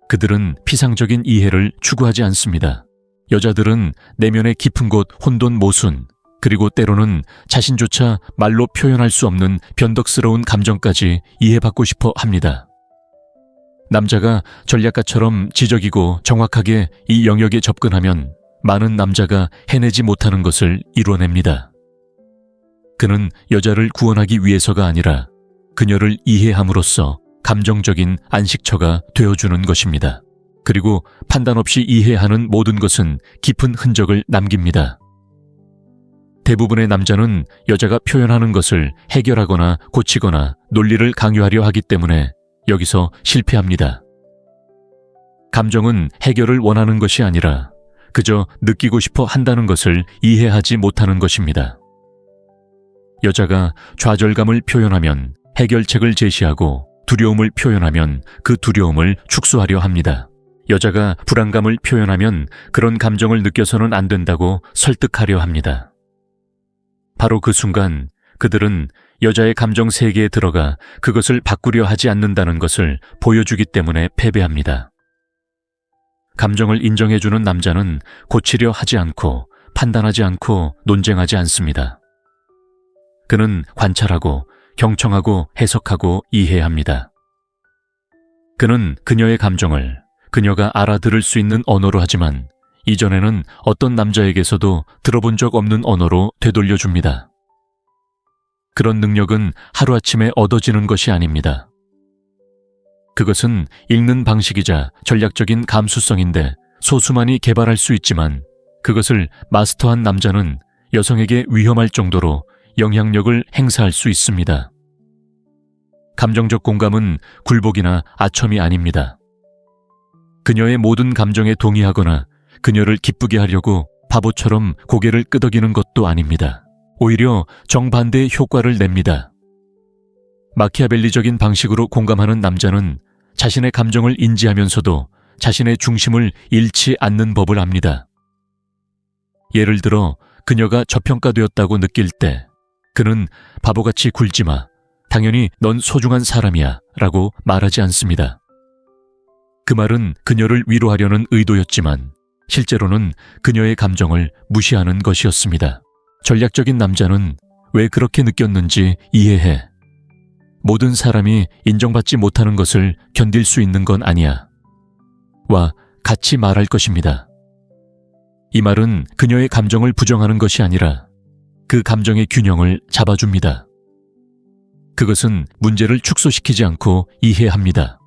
그들은 피상적인 이해를 추구하지 않습니다. 여자들은 내면의 깊은 곳 혼돈 모순, 그리고 때로는 자신조차 말로 표현할 수 없는 변덕스러운 감정까지 이해받고 싶어 합니다. 남자가 전략가처럼 지적이고 정확하게 이 영역에 접근하면 많은 남자가 해내지 못하는 것을 이뤄냅니다. 그는 여자를 구원하기 위해서가 아니라 그녀를 이해함으로써 감정적인 안식처가 되어주는 것입니다. 그리고 판단 없이 이해하는 모든 것은 깊은 흔적을 남깁니다. 대부분의 남자는 여자가 표현하는 것을 해결하거나 고치거나 논리를 강요하려 하기 때문에 여기서 실패합니다. 감정은 해결을 원하는 것이 아니라 그저 느끼고 싶어 한다는 것을 이해하지 못하는 것입니다. 여자가 좌절감을 표현하면 해결책을 제시하고 두려움을 표현하면 그 두려움을 축소하려 합니다. 여자가 불안감을 표현하면 그런 감정을 느껴서는 안 된다고 설득하려 합니다. 바로 그 순간 그들은 여자의 감정 세계에 들어가 그것을 바꾸려 하지 않는다는 것을 보여주기 때문에 패배합니다. 감정을 인정해주는 남자는 고치려 하지 않고 판단하지 않고 논쟁하지 않습니다. 그는 관찰하고 경청하고 해석하고 이해합니다. 그는 그녀의 감정을 그녀가 알아들을 수 있는 언어로 하지만 이전에는 어떤 남자에게서도 들어본 적 없는 언어로 되돌려줍니다. 그런 능력은 하루아침에 얻어지는 것이 아닙니다. 그것은 읽는 방식이자 전략적인 감수성인데 소수만이 개발할 수 있지만 그것을 마스터한 남자는 여성에게 위험할 정도로 영향력을 행사할 수 있습니다. 감정적 공감은 굴복이나 아첨이 아닙니다. 그녀의 모든 감정에 동의하거나 그녀를 기쁘게 하려고 바보처럼 고개를 끄덕이는 것도 아닙니다. 오히려 정반대의 효과를 냅니다. 마키아벨리적인 방식으로 공감하는 남자는 자신의 감정을 인지하면서도 자신의 중심을 잃지 않는 법을 압니다. 예를 들어 그녀가 저평가되었다고 느낄 때 그는 바보같이 굴지 마, 당연히 넌 소중한 사람이야 라고 말하지 않습니다. 그 말은 그녀를 위로하려는 의도였지만 실제로는 그녀의 감정을 무시하는 것이었습니다. 전략적인 남자는 왜 그렇게 느꼈는지 이해해. 모든 사람이 인정받지 못하는 것을 견딜 수 있는 건 아니야. 와 같이 말할 것입니다. 이 말은 그녀의 감정을 부정하는 것이 아니라 그 감정의 균형을 잡아줍니다. 그것은 문제를 축소시키지 않고 이해합니다.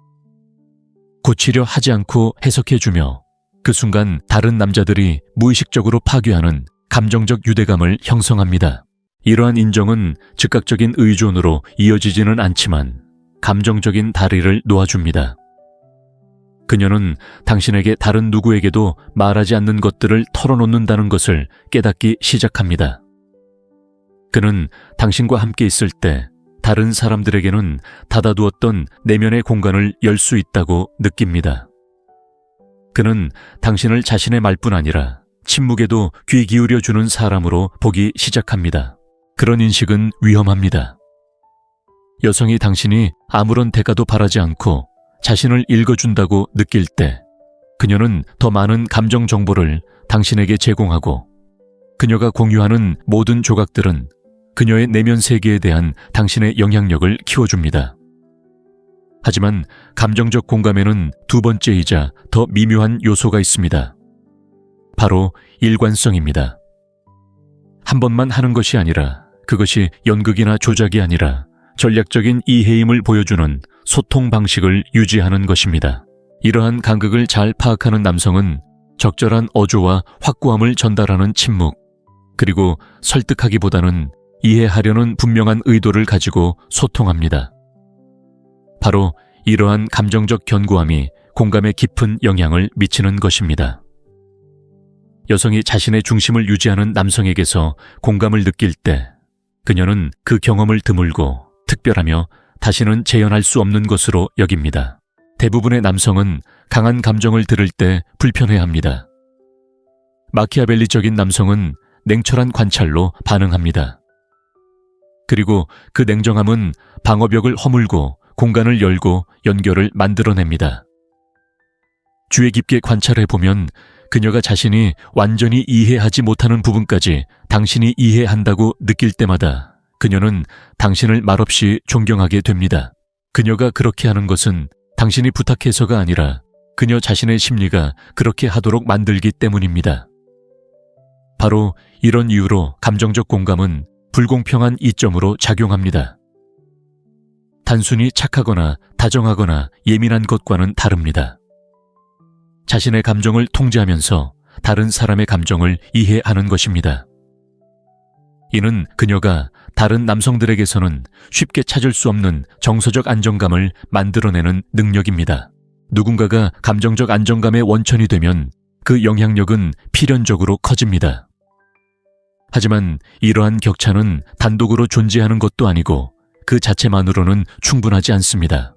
고치려 하지 않고 해석해주며 그 순간 다른 남자들이 무의식적으로 파괴하는 감정적 유대감을 형성합니다. 이러한 인정은 즉각적인 의존으로 이어지지는 않지만 감정적인 다리를 놓아줍니다. 그녀는 당신에게 다른 누구에게도 말하지 않는 것들을 털어놓는다는 것을 깨닫기 시작합니다. 그는 당신과 함께 있을 때 다른 사람들에게는 닫아두었던 내면의 공간을 열 수 있다고 느낍니다. 그는 당신을 자신의 말뿐 아니라 침묵에도 귀 기울여주는 사람으로 보기 시작합니다. 그런 인식은 위험합니다. 여성이 당신이 아무런 대가도 바라지 않고 자신을 읽어준다고 느낄 때 그녀는 더 많은 감정 정보를 당신에게 제공하고 그녀가 공유하는 모든 조각들은 그녀의 내면 세계에 대한 당신의 영향력을 키워줍니다. 하지만 감정적 공감에는 두 번째이자 더 미묘한 요소가 있습니다. 바로 일관성입니다. 한 번만 하는 것이 아니라 그것이 연극이나 조작이 아니라 전략적인 이해임을 보여주는 소통 방식을 유지하는 것입니다. 이러한 간극을 잘 파악하는 남성은 적절한 어조와 확고함을 전달하는 침묵, 그리고 설득하기보다는 이해하려는 분명한 의도를 가지고 소통합니다. 바로 이러한 감정적 견고함이 공감에 깊은 영향을 미치는 것입니다. 여성이 자신의 중심을 유지하는 남성에게서 공감을 느낄 때 그녀는 그 경험을 드물고 특별하며 다시는 재현할 수 없는 것으로 여깁니다. 대부분의 남성은 강한 감정을 들을 때 불편해합니다. 마키아벨리적인 남성은 냉철한 관찰로 반응합니다. 그리고 그 냉정함은 방어벽을 허물고 공간을 열고 연결을 만들어냅니다. 주의 깊게 관찰해보면 그녀가 자신이 완전히 이해하지 못하는 부분까지 당신이 이해한다고 느낄 때마다 그녀는 당신을 말없이 존경하게 됩니다. 그녀가 그렇게 하는 것은 당신이 부탁해서가 아니라 그녀 자신의 심리가 그렇게 하도록 만들기 때문입니다. 바로 이런 이유로 감정적 공감은 불공평한 이점으로 작용합니다. 단순히 착하거나 다정하거나 예민한 것과는 다릅니다. 자신의 감정을 통제하면서 다른 사람의 감정을 이해하는 것입니다. 이는 그녀가 다른 남성들에게서는 쉽게 찾을 수 없는 정서적 안정감을 만들어내는 능력입니다. 누군가가 감정적 안정감의 원천이 되면 그 영향력은 필연적으로 커집니다. 하지만 이러한 격차는 단독으로 존재하는 것도 아니고 그 자체만으로는 충분하지 않습니다.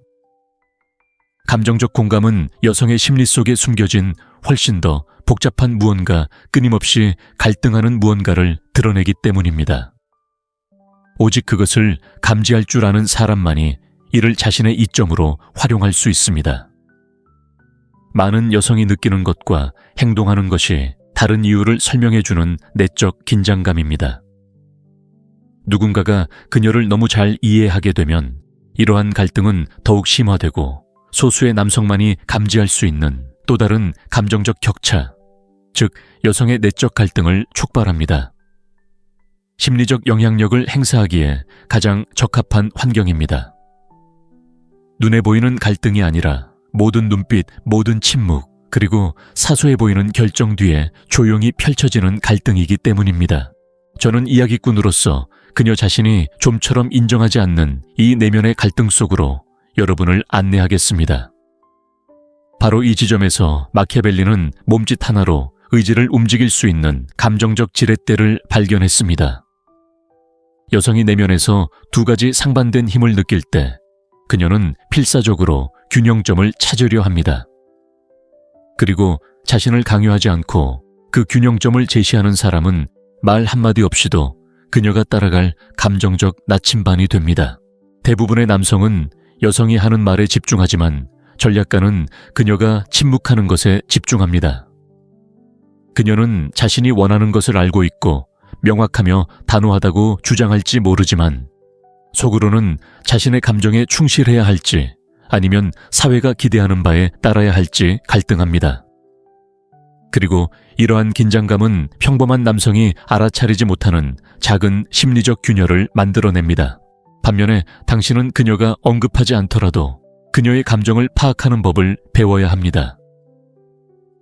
감정적 공감은 여성의 심리 속에 숨겨진 훨씬 더 복잡한 무언가, 끊임없이 갈등하는 무언가를 드러내기 때문입니다. 오직 그것을 감지할 줄 아는 사람만이 이를 자신의 이점으로 활용할 수 있습니다. 많은 여성이 느끼는 것과 행동하는 것이 다른 이유를 설명해주는 내적 긴장감입니다. 누군가가 그녀를 너무 잘 이해하게 되면 이러한 갈등은 더욱 심화되고 소수의 남성만이 감지할 수 있는 또 다른 감정적 격차, 즉 여성의 내적 갈등을 촉발합니다. 심리적 영향력을 행사하기에 가장 적합한 환경입니다. 눈에 보이는 갈등이 아니라 모든 눈빛, 모든 침묵, 그리고 사소해 보이는 결정 뒤에 조용히 펼쳐지는 갈등이기 때문입니다. 저는 이야기꾼으로서 그녀 자신이 좀처럼 인정하지 않는 이 내면의 갈등 속으로 여러분을 안내하겠습니다. 바로 이 지점에서 마키아벨리는 몸짓 하나로 의지를 움직일 수 있는 감정적 지렛대를 발견했습니다. 여성이 내면에서 두 가지 상반된 힘을 느낄 때 그녀는 필사적으로 균형점을 찾으려 합니다. 그리고 자신을 강요하지 않고 그 균형점을 제시하는 사람은 말 한마디 없이도 그녀가 따라갈 감정적 나침반이 됩니다. 대부분의 남성은 여성이 하는 말에 집중하지만 전략가는 그녀가 침묵하는 것에 집중합니다. 그녀는 자신이 원하는 것을 알고 있고 명확하며 단호하다고 주장할지 모르지만 속으로는 자신의 감정에 충실해야 할지 아니면 사회가 기대하는 바에 따라야 할지 갈등합니다. 그리고 이러한 긴장감은 평범한 남성이 알아차리지 못하는 작은 심리적 균열을 만들어냅니다. 반면에 당신은 그녀가 언급하지 않더라도 그녀의 감정을 파악하는 법을 배워야 합니다.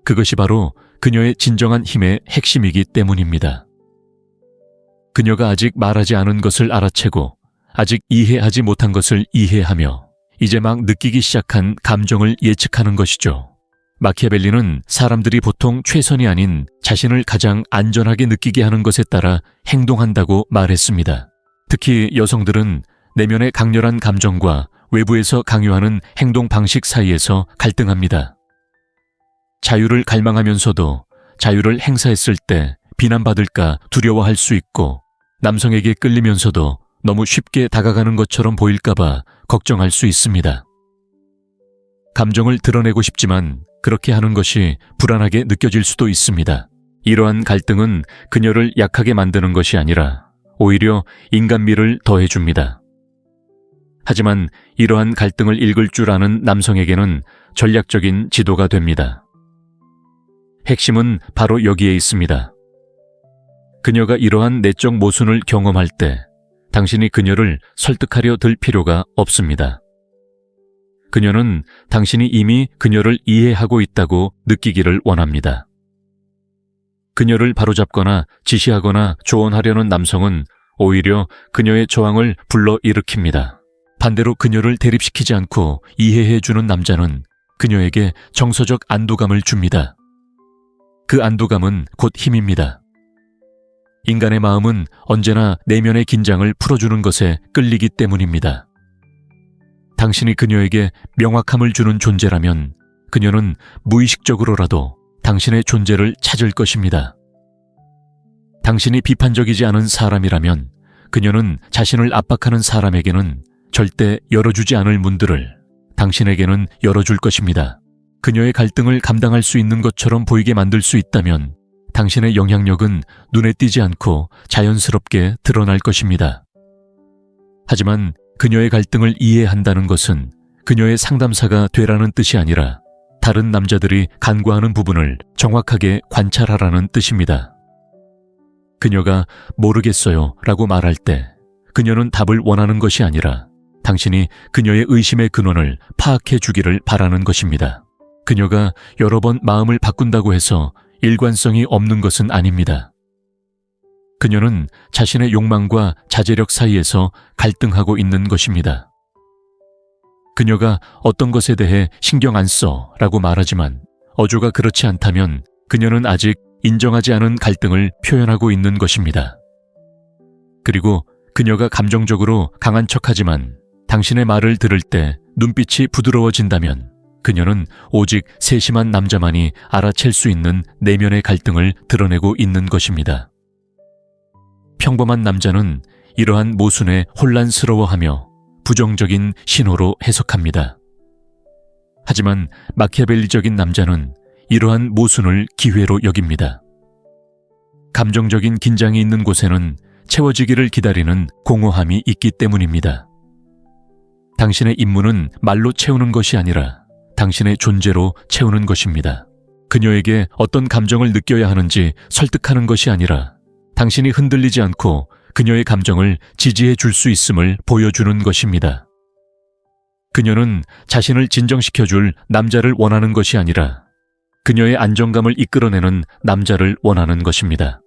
그것이 바로 그녀의 진정한 힘의 핵심이기 때문입니다. 그녀가 아직 말하지 않은 것을 알아채고 아직 이해하지 못한 것을 이해하며 이제 막 느끼기 시작한 감정을 예측하는 것이죠. 마키아벨리는 사람들이 보통 최선이 아닌 자신을 가장 안전하게 느끼게 하는 것에 따라 행동한다고 말했습니다. 특히 여성들은 내면의 강렬한 감정과 외부에서 강요하는 행동 방식 사이에서 갈등합니다. 자유를 갈망하면서도 자유를 행사했을 때 비난받을까 두려워할 수 있고 남성에게 끌리면서도 너무 쉽게 다가가는 것처럼 보일까봐 걱정할 수 있습니다. 감정을 드러내고 싶지만 그렇게 하는 것이 불안하게 느껴질 수도 있습니다. 이러한 갈등은 그녀를 약하게 만드는 것이 아니라 오히려 인간미를 더해줍니다. 하지만 이러한 갈등을 읽을 줄 아는 남성에게는 전략적인 지도가 됩니다. 핵심은 바로 여기에 있습니다. 그녀가 이러한 내적 모순을 경험할 때 당신이 그녀를 설득하려 들 필요가 없습니다. 그녀는 당신이 이미 그녀를 이해하고 있다고 느끼기를 원합니다. 그녀를 바로잡거나 지시하거나 조언하려는 남성은 오히려 그녀의 저항을 불러일으킵니다. 반대로 그녀를 대립시키지 않고 이해해주는 남자는 그녀에게 정서적 안도감을 줍니다. 그 안도감은 곧 힘입니다. 인간의 마음은 언제나 내면의 긴장을 풀어주는 것에 끌리기 때문입니다. 당신이 그녀에게 명확함을 주는 존재라면 그녀는 무의식적으로라도 당신의 존재를 찾을 것입니다. 당신이 비판적이지 않은 사람이라면 그녀는 자신을 압박하는 사람에게는 절대 열어주지 않을 문들을 당신에게는 열어줄 것입니다. 그녀의 갈등을 감당할 수 있는 것처럼 보이게 만들 수 있다면 당신의 영향력은 눈에 띄지 않고 자연스럽게 드러날 것입니다. 하지만 그녀의 갈등을 이해한다는 것은 그녀의 상담사가 되라는 뜻이 아니라 다른 남자들이 간과하는 부분을 정확하게 관찰하라는 뜻입니다. 그녀가 모르겠어요 라고 말할 때 그녀는 답을 원하는 것이 아니라 당신이 그녀의 의심의 근원을 파악해 주기를 바라는 것입니다. 그녀가 여러 번 마음을 바꾼다고 해서 일관성이 없는 것은 아닙니다. 그녀는 자신의 욕망과 자제력 사이에서 갈등하고 있는 것입니다. 그녀가 어떤 것에 대해 신경 안 써 라고 말하지만 어조가 그렇지 않다면 그녀는 아직 인정하지 않은 갈등을 표현하고 있는 것입니다. 그리고 그녀가 감정적으로 강한 척하지만 당신의 말을 들을 때 눈빛이 부드러워진다면 그녀는 오직 세심한 남자만이 알아챌 수 있는 내면의 갈등을 드러내고 있는 것입니다. 평범한 남자는 이러한 모순에 혼란스러워하며 부정적인 신호로 해석합니다. 하지만 마키아벨리적인 남자는 이러한 모순을 기회로 여깁니다. 감정적인 긴장이 있는 곳에는 채워지기를 기다리는 공허함이 있기 때문입니다. 당신의 임무는 말로 채우는 것이 아니라 당신의 존재로 채우는 것입니다. 그녀에게 어떤 감정을 느껴야 하는지 설득하는 것이 아니라 당신이 흔들리지 않고 그녀의 감정을 지지해 줄 수 있음을 보여주는 것입니다. 그녀는 자신을 진정시켜줄 남자를 원하는 것이 아니라 그녀의 안정감을 이끌어내는 남자를 원하는 것입니다.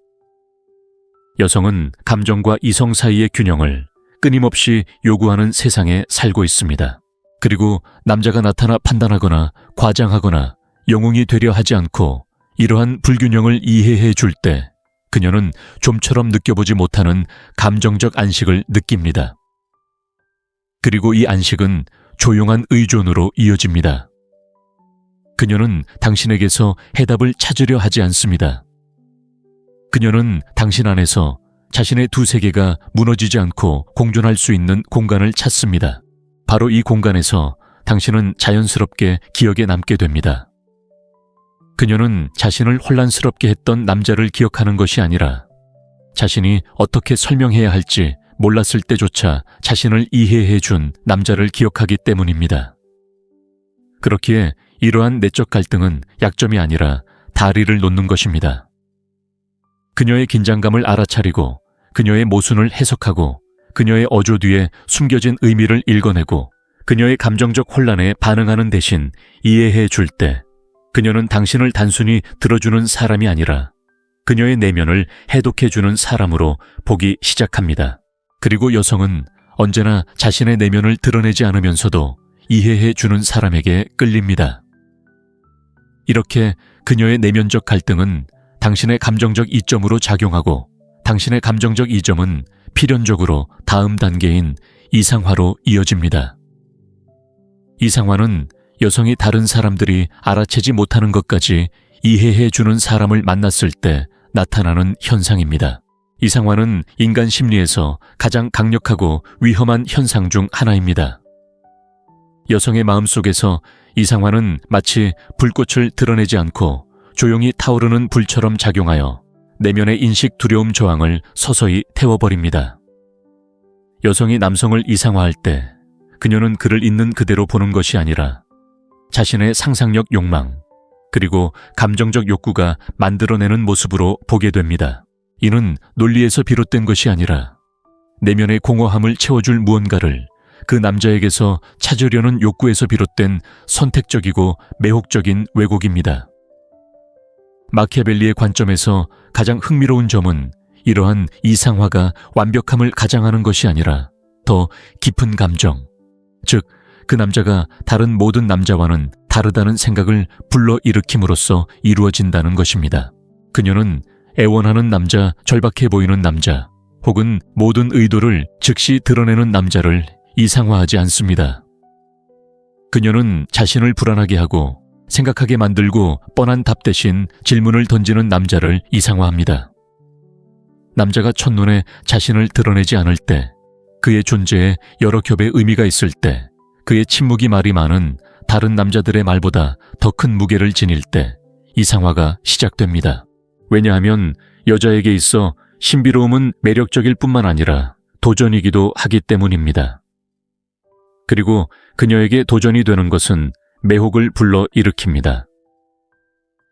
여성은 감정과 이성 사이의 균형을 끊임없이 요구하는 세상에 살고 있습니다. 그리고 남자가 나타나 판단하거나 과장하거나 영웅이 되려 하지 않고 이러한 불균형을 이해해 줄 때 그녀는 좀처럼 느껴보지 못하는 감정적 안식을 느낍니다. 그리고 이 안식은 조용한 의존으로 이어집니다. 그녀는 당신에게서 해답을 찾으려 하지 않습니다. 그녀는 당신 안에서 자신의 두 세계가 무너지지 않고 공존할 수 있는 공간을 찾습니다. 바로 이 공간에서 당신은 자연스럽게 기억에 남게 됩니다. 그녀는 자신을 혼란스럽게 했던 남자를 기억하는 것이 아니라 자신이 어떻게 설명해야 할지 몰랐을 때조차 자신을 이해해 준 남자를 기억하기 때문입니다. 그렇기에 이러한 내적 갈등은 약점이 아니라 다리를 놓는 것입니다. 그녀의 긴장감을 알아차리고 그녀의 모순을 해석하고 그녀의 어조 뒤에 숨겨진 의미를 읽어내고 그녀의 감정적 혼란에 반응하는 대신 이해해 줄 때 그녀는 당신을 단순히 들어주는 사람이 아니라 그녀의 내면을 해독해주는 사람으로 보기 시작합니다. 그리고 여성은 언제나 자신의 내면을 드러내지 않으면서도 이해해주는 사람에게 끌립니다. 이렇게 그녀의 내면적 갈등은 당신의 감정적 이점으로 작용하고 당신의 감정적 이점은 필연적으로 다음 단계인 이상화로 이어집니다. 이상화는 여성이 다른 사람들이 알아채지 못하는 것까지 이해해주는 사람을 만났을 때 나타나는 현상입니다. 이상화는 인간 심리에서 가장 강력하고 위험한 현상 중 하나입니다. 여성의 마음속에서 이상화는 마치 불꽃을 드러내지 않고 조용히 타오르는 불처럼 작용하여 내면의 인식 두려움 저항을 서서히 태워버립니다. 여성이 남성을 이상화할 때 그녀는 그를 있는 그대로 보는 것이 아니라 자신의 상상력 욕망, 그리고 감정적 욕구가 만들어내는 모습으로 보게 됩니다. 이는 논리에서 비롯된 것이 아니라 내면의 공허함을 채워줄 무언가를 그 남자에게서 찾으려는 욕구에서 비롯된 선택적이고 매혹적인 왜곡입니다. 마키아벨리의 관점에서 가장 흥미로운 점은 이러한 이상화가 완벽함을 가장하는 것이 아니라 더 깊은 감정, 즉, 그 남자가 다른 모든 남자와는 다르다는 생각을 불러일으킴으로써 이루어진다는 것입니다. 그녀는 애원하는 남자, 절박해 보이는 남자, 혹은 모든 의도를 즉시 드러내는 남자를 이상화하지 않습니다. 그녀는 자신을 불안하게 하고 생각하게 만들고 뻔한 답 대신 질문을 던지는 남자를 이상화합니다. 남자가 첫눈에 자신을 드러내지 않을 때, 그의 존재에 여러 겹의 의미가 있을 때, 그의 침묵이 말이 많은 다른 남자들의 말보다 더 큰 무게를 지닐 때 이상화가 시작됩니다. 왜냐하면 여자에게 있어 신비로움은 매력적일 뿐만 아니라 도전이기도 하기 때문입니다. 그리고 그녀에게 도전이 되는 것은 매혹을 불러 일으킵니다.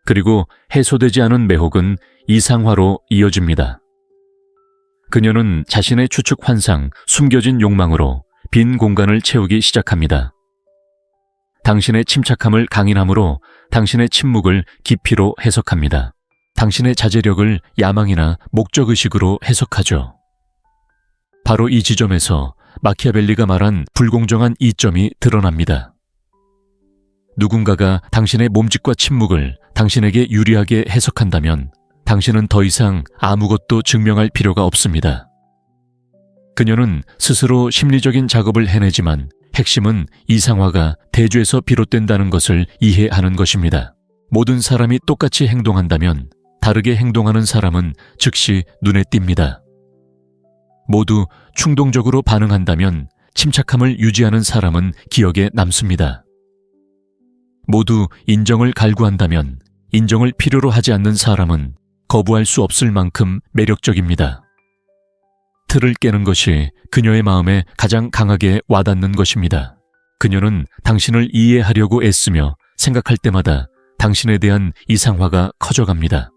그리고 해소되지 않은 매혹은 이상화로 이어집니다. 그녀는 자신의 추측 환상, 숨겨진 욕망으로 빈 공간을 채우기 시작합니다. 당신의 침착함을 강인함으로 당신의 침묵을 깊이로 해석합니다. 당신의 자제력을 야망이나 목적의식으로 해석하죠. 바로 이 지점에서 마키아벨리가 말한 불공정한 이점이 드러납니다. 누군가가 당신의 몸짓과 침묵을 당신에게 유리하게 해석한다면 당신은 더 이상 아무것도 증명할 필요가 없습니다. 그녀는 스스로 심리적인 작업을 해내지만 핵심은 이상화가 대주에서 비롯된다는 것을 이해하는 것입니다. 모든 사람이 똑같이 행동한다면 다르게 행동하는 사람은 즉시 눈에 띕니다. 모두 충동적으로 반응한다면 침착함을 유지하는 사람은 기억에 남습니다. 모두 인정을 갈구한다면 인정을 필요로 하지 않는 사람은 거부할 수 없을 만큼 매력적입니다. 틀을 깨는 것이 그녀의 마음에 가장 강하게 와닿는 것입니다. 그녀는 당신을 이해하려고 애쓰며 생각할 때마다 당신에 대한 이상화가 커져갑니다.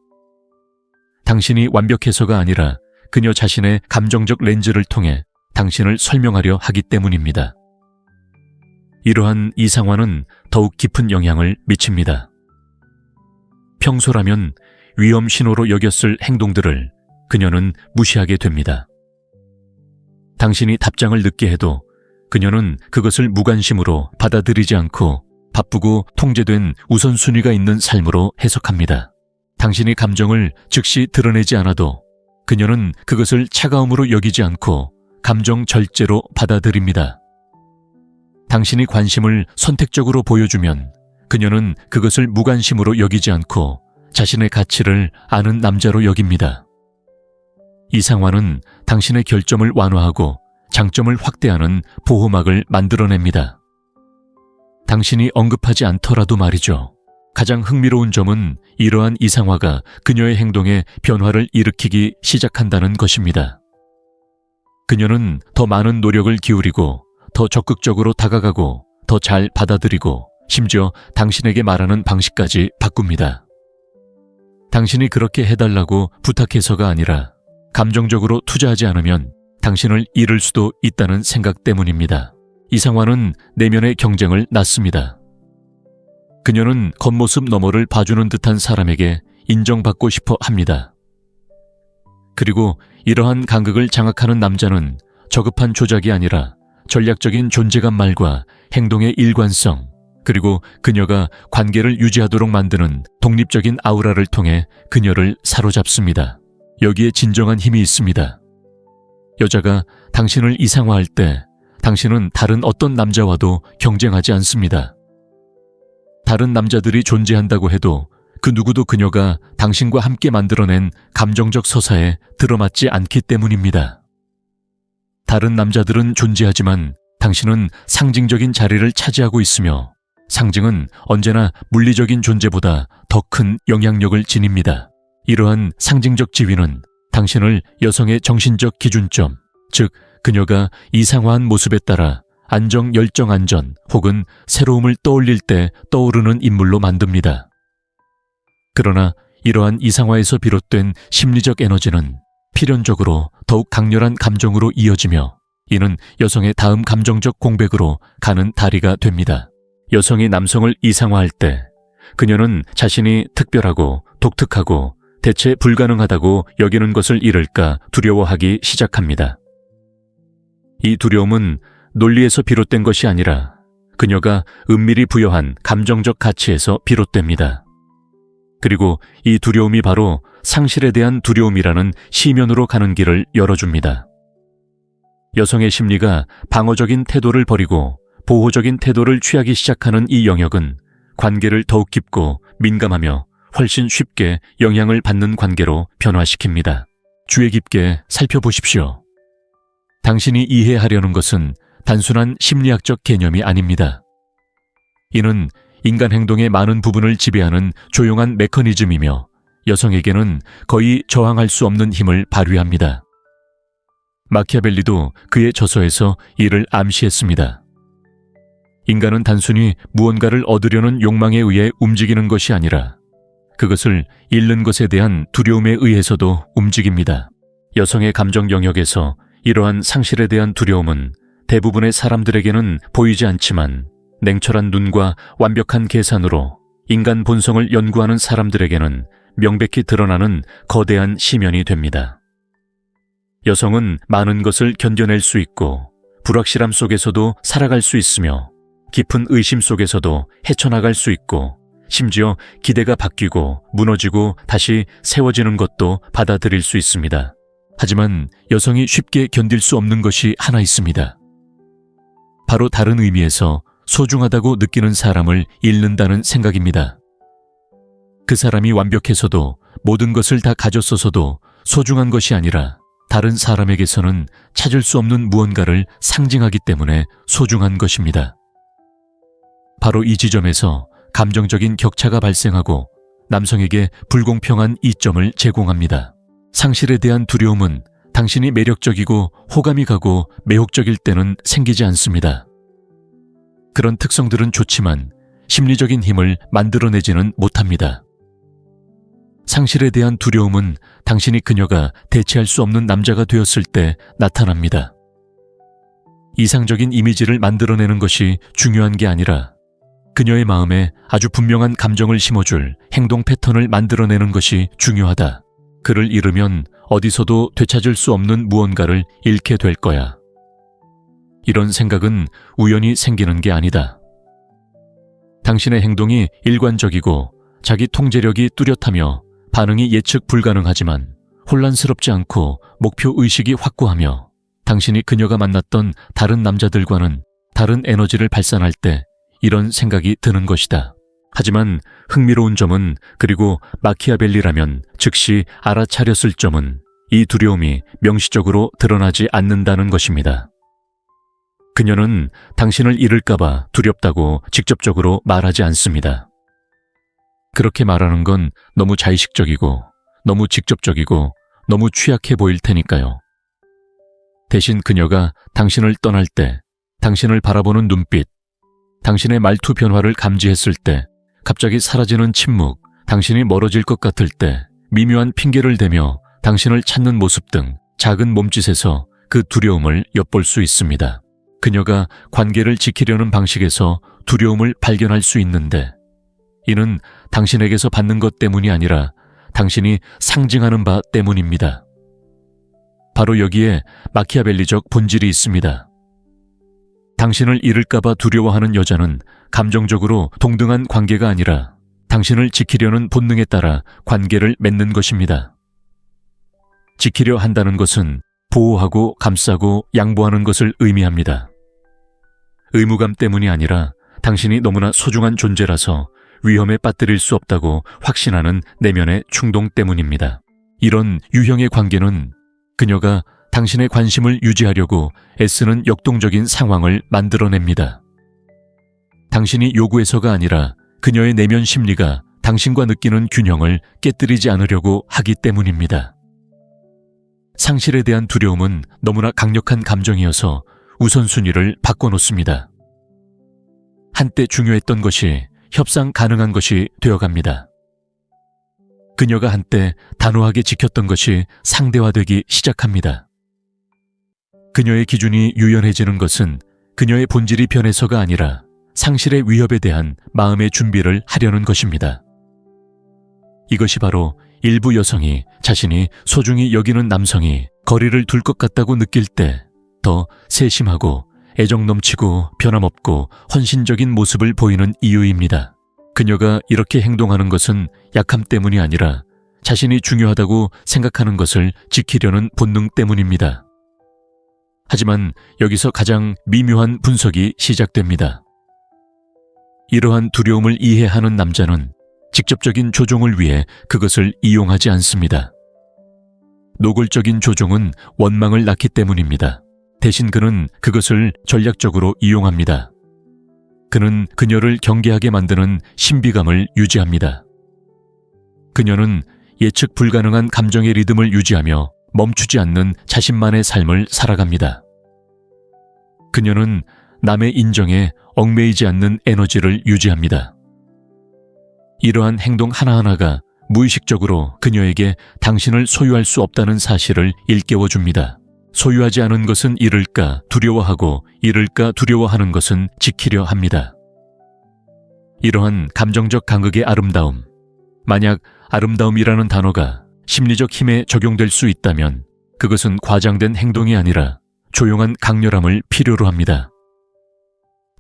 당신이 완벽해서가 아니라 그녀 자신의 감정적 렌즈를 통해 당신을 설명하려 하기 때문입니다. 이러한 이상화는 더욱 깊은 영향을 미칩니다. 평소라면 위험 신호로 여겼을 행동들을 그녀는 무시하게 됩니다. 당신이 답장을 늦게 해도 그녀는 그것을 무관심으로 받아들이지 않고 바쁘고 통제된 우선순위가 있는 삶으로 해석합니다. 당신이 감정을 즉시 드러내지 않아도 그녀는 그것을 차가움으로 여기지 않고 감정 절제로 받아들입니다. 당신이 관심을 선택적으로 보여주면 그녀는 그것을 무관심으로 여기지 않고 자신의 가치를 아는 남자로 여깁니다. 이상화는 당신의 결점을 완화하고 장점을 확대하는 보호막을 만들어냅니다. 당신이 언급하지 않더라도 말이죠. 가장 흥미로운 점은 이러한 이상화가 그녀의 행동에 변화를 일으키기 시작한다는 것입니다. 그녀는 더 많은 노력을 기울이고 더 적극적으로 다가가고 더 잘 받아들이고 심지어 당신에게 말하는 방식까지 바꿉니다. 당신이 그렇게 해달라고 부탁해서가 아니라 감정적으로 투자하지 않으면 당신을 잃을 수도 있다는 생각 때문입니다. 이상화는 내면의 경쟁을 낳습니다. 그녀는 겉모습 너머를 봐주는 듯한 사람에게 인정받고 싶어 합니다. 그리고 이러한 간극을 장악하는 남자는 저급한 조작이 아니라 전략적인 존재감말과 행동의 일관성, 그리고 그녀가 관계를 유지하도록 만드는 독립적인 아우라를 통해 그녀를 사로잡습니다. 여기에 진정한 힘이 있습니다. 여자가 당신을 이상화할 때 당신은 다른 어떤 남자와도 경쟁하지 않습니다. 다른 남자들이 존재한다고 해도 그 누구도 그녀가 당신과 함께 만들어낸 감정적 서사에 들어맞지 않기 때문입니다. 다른 남자들은 존재하지만 당신은 상징적인 자리를 차지하고 있으며 상징은 언제나 물리적인 존재보다 더 큰 영향력을 지닙니다. 이러한 상징적 지위는 당신을 여성의 정신적 기준점, 즉 그녀가 이상화한 모습에 따라 안정, 열정, 안전 혹은 새로움을 떠올릴 때 떠오르는 인물로 만듭니다. 그러나 이러한 이상화에서 비롯된 심리적 에너지는 필연적으로 더욱 강렬한 감정으로 이어지며 이는 여성의 다음 감정적 공백으로 가는 다리가 됩니다. 여성이 남성을 이상화할 때 그녀는 자신이 특별하고 독특하고 대체 불가능하다고 여기는 것을 잃을까 두려워하기 시작합니다. 이 두려움은 논리에서 비롯된 것이 아니라 그녀가 은밀히 부여한 감정적 가치에서 비롯됩니다. 그리고 이 두려움이 바로 상실에 대한 두려움이라는 시면으로 가는 길을 열어줍니다. 여성의 심리가 방어적인 태도를 버리고 보호적인 태도를 취하기 시작하는 이 영역은 관계를 더욱 깊고 민감하며 훨씬 쉽게 영향을 받는 관계로 변화시킵니다. 주의 깊게 살펴보십시오. 당신이 이해하려는 것은 단순한 심리학적 개념이 아닙니다. 이는 인간 행동의 많은 부분을 지배하는 조용한 메커니즘이며 여성에게는 거의 저항할 수 없는 힘을 발휘합니다. 마키아벨리도 그의 저서에서 이를 암시했습니다. 인간은 단순히 무언가를 얻으려는 욕망에 의해 움직이는 것이 아니라 그것을 잃는 것에 대한 두려움에 의해서도 움직입니다. 여성의 감정 영역에서 이러한 상실에 대한 두려움은 대부분의 사람들에게는 보이지 않지만 냉철한 눈과 완벽한 계산으로 인간 본성을 연구하는 사람들에게는 명백히 드러나는 거대한 시면이 됩니다. 여성은 많은 것을 견뎌낼 수 있고 불확실함 속에서도 살아갈 수 있으며 깊은 의심 속에서도 헤쳐나갈 수 있고 심지어 기대가 바뀌고 무너지고 다시 세워지는 것도 받아들일 수 있습니다. 하지만 여성이 쉽게 견딜 수 없는 것이 하나 있습니다. 바로 다른 의미에서 소중하다고 느끼는 사람을 잃는다는 생각입니다. 그 사람이 완벽해서도 모든 것을 다 가졌어서도 소중한 것이 아니라 다른 사람에게서는 찾을 수 없는 무언가를 상징하기 때문에 소중한 것입니다. 바로 이 지점에서 감정적인 격차가 발생하고 남성에게 불공평한 이점을 제공합니다. 상실에 대한 두려움은 당신이 매력적이고 호감이 가고 매혹적일 때는 생기지 않습니다. 그런 특성들은 좋지만 심리적인 힘을 만들어내지는 못합니다. 상실에 대한 두려움은 당신이 그녀가 대체할 수 없는 남자가 되었을 때 나타납니다. 이상적인 이미지를 만들어내는 것이 중요한 게 아니라 그녀의 마음에 아주 분명한 감정을 심어줄 행동 패턴을 만들어내는 것이 중요하다. 그를 잃으면 어디서도 되찾을 수 없는 무언가를 잃게 될 거야. 이런 생각은 우연히 생기는 게 아니다. 당신의 행동이 일관적이고 자기 통제력이 뚜렷하며 반응이 예측 불가능하지만 혼란스럽지 않고 목표의식이 확고하며 당신이 그녀가 만났던 다른 남자들과는 다른 에너지를 발산할 때 이런 생각이 드는 것이다. 하지만 흥미로운 점은 그리고 마키아벨리라면 즉시 알아차렸을 점은 이 두려움이 명시적으로 드러나지 않는다는 것입니다. 그녀는 당신을 잃을까봐 두렵다고 직접적으로 말하지 않습니다. 그렇게 말하는 건 너무 자의식적이고 너무 직접적이고 너무 취약해 보일 테니까요. 대신 그녀가 당신을 떠날 때 당신을 바라보는 눈빛, 당신의 말투 변화를 감지했을 때 갑자기 사라지는 침묵, 당신이 멀어질 것 같을 때 미묘한 핑계를 대며 당신을 찾는 모습 등 작은 몸짓에서 그 두려움을 엿볼 수 있습니다. 그녀가 관계를 지키려는 방식에서 두려움을 발견할 수 있는데 이는 당신에게서 받는 것 때문이 아니라 당신이 상징하는 바 때문입니다. 바로 여기에 마키아벨리적 본질이 있습니다. 당신을 잃을까봐 두려워하는 여자는 감정적으로 동등한 관계가 아니라 당신을 지키려는 본능에 따라 관계를 맺는 것입니다. 지키려 한다는 것은 보호하고 감싸고 양보하는 것을 의미합니다. 의무감 때문이 아니라 당신이 너무나 소중한 존재라서 위험에 빠뜨릴 수 없다고 확신하는 내면의 충동 때문입니다. 이런 유형의 관계는 그녀가 당신의 관심을 유지하려고 애쓰는 역동적인 상황을 만들어냅니다. 당신이 요구해서가 아니라 그녀의 내면 심리가 당신과 느끼는 균형을 깨뜨리지 않으려고 하기 때문입니다. 상실에 대한 두려움은 너무나 강력한 감정이어서 우선순위를 바꿔놓습니다. 한때 중요했던 것이 협상 가능한 것이 되어갑니다. 그녀가 한때 단호하게 지켰던 것이 상대화되기 시작합니다. 그녀의 기준이 유연해지는 것은 그녀의 본질이 변해서가 아니라 상실의 위협에 대한 마음의 준비를 하려는 것입니다. 이것이 바로 일부 여성이 자신이 소중히 여기는 남성이 거리를 둘 것 같다고 느낄 때 더 세심하고 애정 넘치고 변함없고 헌신적인 모습을 보이는 이유입니다. 그녀가 이렇게 행동하는 것은 약함 때문이 아니라 자신이 중요하다고 생각하는 것을 지키려는 본능 때문입니다. 하지만 여기서 가장 미묘한 분석이 시작됩니다. 이러한 두려움을 이해하는 남자는 직접적인 조종을 위해 그것을 이용하지 않습니다. 노골적인 조종은 원망을 낳기 때문입니다. 대신 그는 그것을 전략적으로 이용합니다. 그는 그녀를 경계하게 만드는 신비감을 유지합니다. 그녀는 예측 불가능한 감정의 리듬을 유지하며 멈추지 않는 자신만의 삶을 살아갑니다. 그녀는 남의 인정에 얽매이지 않는 에너지를 유지합니다. 이러한 행동 하나하나가 무의식적으로 그녀에게 당신을 소유할 수 없다는 사실을 일깨워줍니다. 소유하지 않은 것은 잃을까 두려워하고 잃을까 두려워하는 것은 지키려 합니다. 이러한 감정적 간극의 아름다움, 만약 아름다움이라는 단어가 심리적 힘에 적용될 수 있다면 그것은 과장된 행동이 아니라 조용한 강렬함을 필요로 합니다.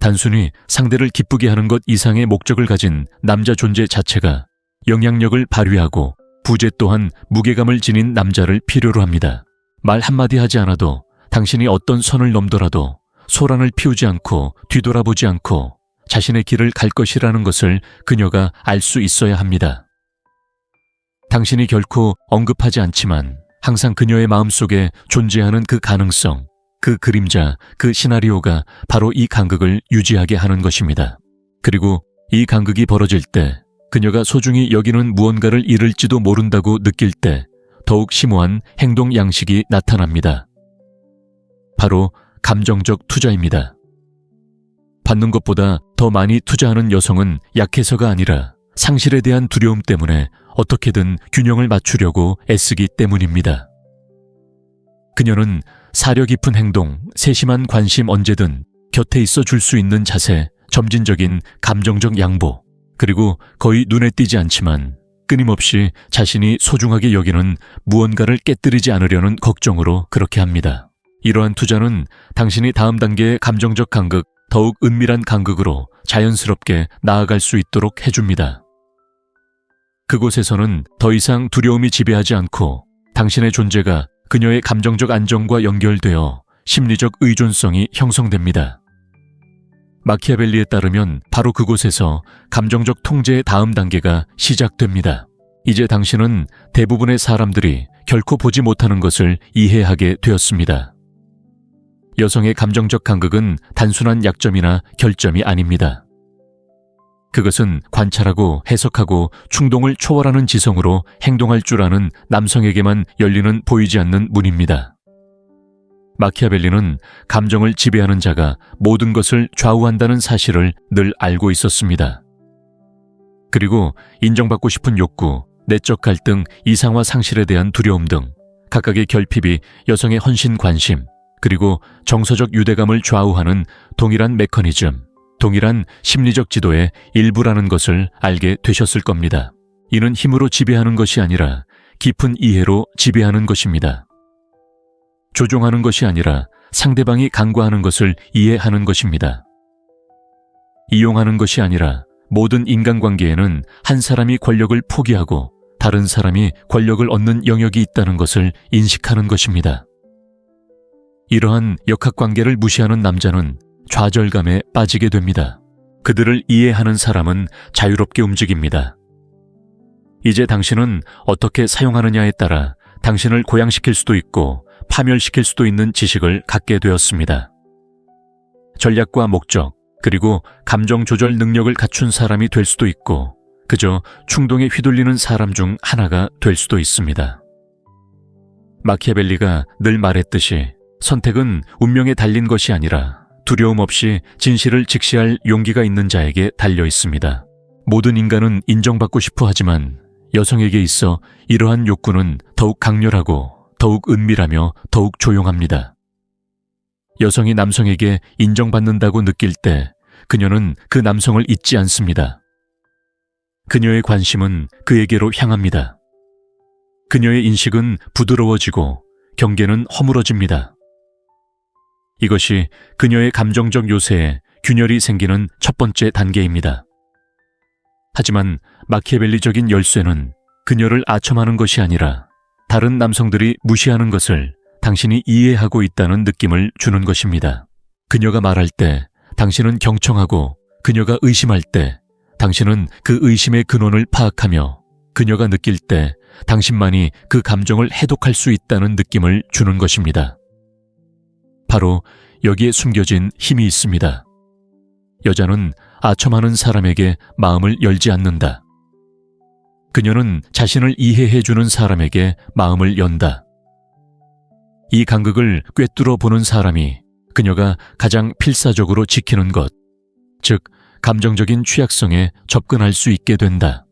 단순히 상대를 기쁘게 하는 것 이상의 목적을 가진 남자 존재 자체가 영향력을 발휘하고 부재 또한 무게감을 지닌 남자를 필요로 합니다. 말 한마디 하지 않아도 당신이 어떤 선을 넘더라도 소란을 피우지 않고 뒤돌아보지 않고 자신의 길을 갈 것이라는 것을 그녀가 알 수 있어야 합니다. 당신이 결코 언급하지 않지만 항상 그녀의 마음속에 존재하는 그 가능성, 그 그림자, 그 시나리오가 바로 이 간극을 유지하게 하는 것입니다. 그리고 이 간극이 벌어질 때 그녀가 소중히 여기는 무언가를 잃을지도 모른다고 느낄 때 더욱 심오한 행동 양식이 나타납니다. 바로 감정적 투자입니다. 받는 것보다 더 많이 투자하는 여성은 약해서가 아니라 상실에 대한 두려움 때문에 어떻게든 균형을 맞추려고 애쓰기 때문입니다. 그녀는 사려 깊은 행동, 세심한 관심 언제든 곁에 있어 줄 수 있는 자세, 점진적인 감정적 양보, 그리고 거의 눈에 띄지 않지만 끊임없이 자신이 소중하게 여기는 무언가를 깨뜨리지 않으려는 걱정으로 그렇게 합니다. 이러한 투자는 당신이 다음 단계의 감정적 간극, 더욱 은밀한 간극으로 자연스럽게 나아갈 수 있도록 해줍니다. 그곳에서는 더 이상 두려움이 지배하지 않고 당신의 존재가 그녀의 감정적 안정과 연결되어 심리적 의존성이 형성됩니다. 마키아벨리에 따르면 바로 그곳에서 감정적 통제의 다음 단계가 시작됩니다. 이제 당신은 대부분의 사람들이 결코 보지 못하는 것을 이해하게 되었습니다. 여성의 감정적 간극은 단순한 약점이나 결점이 아닙니다. 그것은 관찰하고 해석하고 충동을 초월하는 지성으로 행동할 줄 아는 남성에게만 열리는 보이지 않는 문입니다. 마키아벨리는 감정을 지배하는 자가 모든 것을 좌우한다는 사실을 늘 알고 있었습니다. 그리고 인정받고 싶은 욕구, 내적 갈등, 이상화 상실에 대한 두려움 등 각각의 결핍이 여성의 헌신 관심, 그리고 정서적 유대감을 좌우하는 동일한 메커니즘, 동일한 심리적 지도의 일부라는 것을 알게 되셨을 겁니다. 이는 힘으로 지배하는 것이 아니라 깊은 이해로 지배하는 것입니다. 조종하는 것이 아니라 상대방이 간과하는 것을 이해하는 것입니다. 이용하는 것이 아니라 모든 인간관계에는 한 사람이 권력을 포기하고 다른 사람이 권력을 얻는 영역이 있다는 것을 인식하는 것입니다. 이러한 역학관계를 무시하는 남자는 좌절감에 빠지게 됩니다. 그들을 이해하는 사람은 자유롭게 움직입니다. 이제 당신은 어떻게 사용하느냐에 따라 당신을 고양시킬 수도 있고 파멸시킬 수도 있는 지식을 갖게 되었습니다. 전략과 목적, 그리고 감정 조절 능력을 갖춘 사람이 될 수도 있고 그저 충동에 휘둘리는 사람 중 하나가 될 수도 있습니다. 마키아벨리가 늘 말했듯이 선택은 운명에 달린 것이 아니라 두려움 없이 진실을 직시할 용기가 있는 자에게 달려 있습니다. 모든 인간은 인정받고 싶어 하지만 여성에게 있어 이러한 욕구는 더욱 강렬하고 더욱 은밀하며 더욱 조용합니다. 여성이 남성에게 인정받는다고 느낄 때 그녀는 그 남성을 잊지 않습니다. 그녀의 관심은 그에게로 향합니다. 그녀의 인식은 부드러워지고 경계는 허물어집니다. 이것이 그녀의 감정적 요새에 균열이 생기는 첫 번째 단계입니다. 하지만 마키아벨리적인 열쇠는 그녀를 아첨하는 것이 아니라 다른 남성들이 무시하는 것을 당신이 이해하고 있다는 느낌을 주는 것입니다. 그녀가 말할 때 당신은 경청하고 그녀가 의심할 때 당신은 그 의심의 근원을 파악하며 그녀가 느낄 때 당신만이 그 감정을 해독할 수 있다는 느낌을 주는 것입니다. 바로 여기에 숨겨진 힘이 있습니다. 여자는 아첨하는 사람에게 마음을 열지 않는다. 그녀는 자신을 이해해주는 사람에게 마음을 연다. 이 간극을 꿰뚫어 보는 사람이 그녀가 가장 필사적으로 지키는 것, 즉 감정적인 취약성에 접근할 수 있게 된다.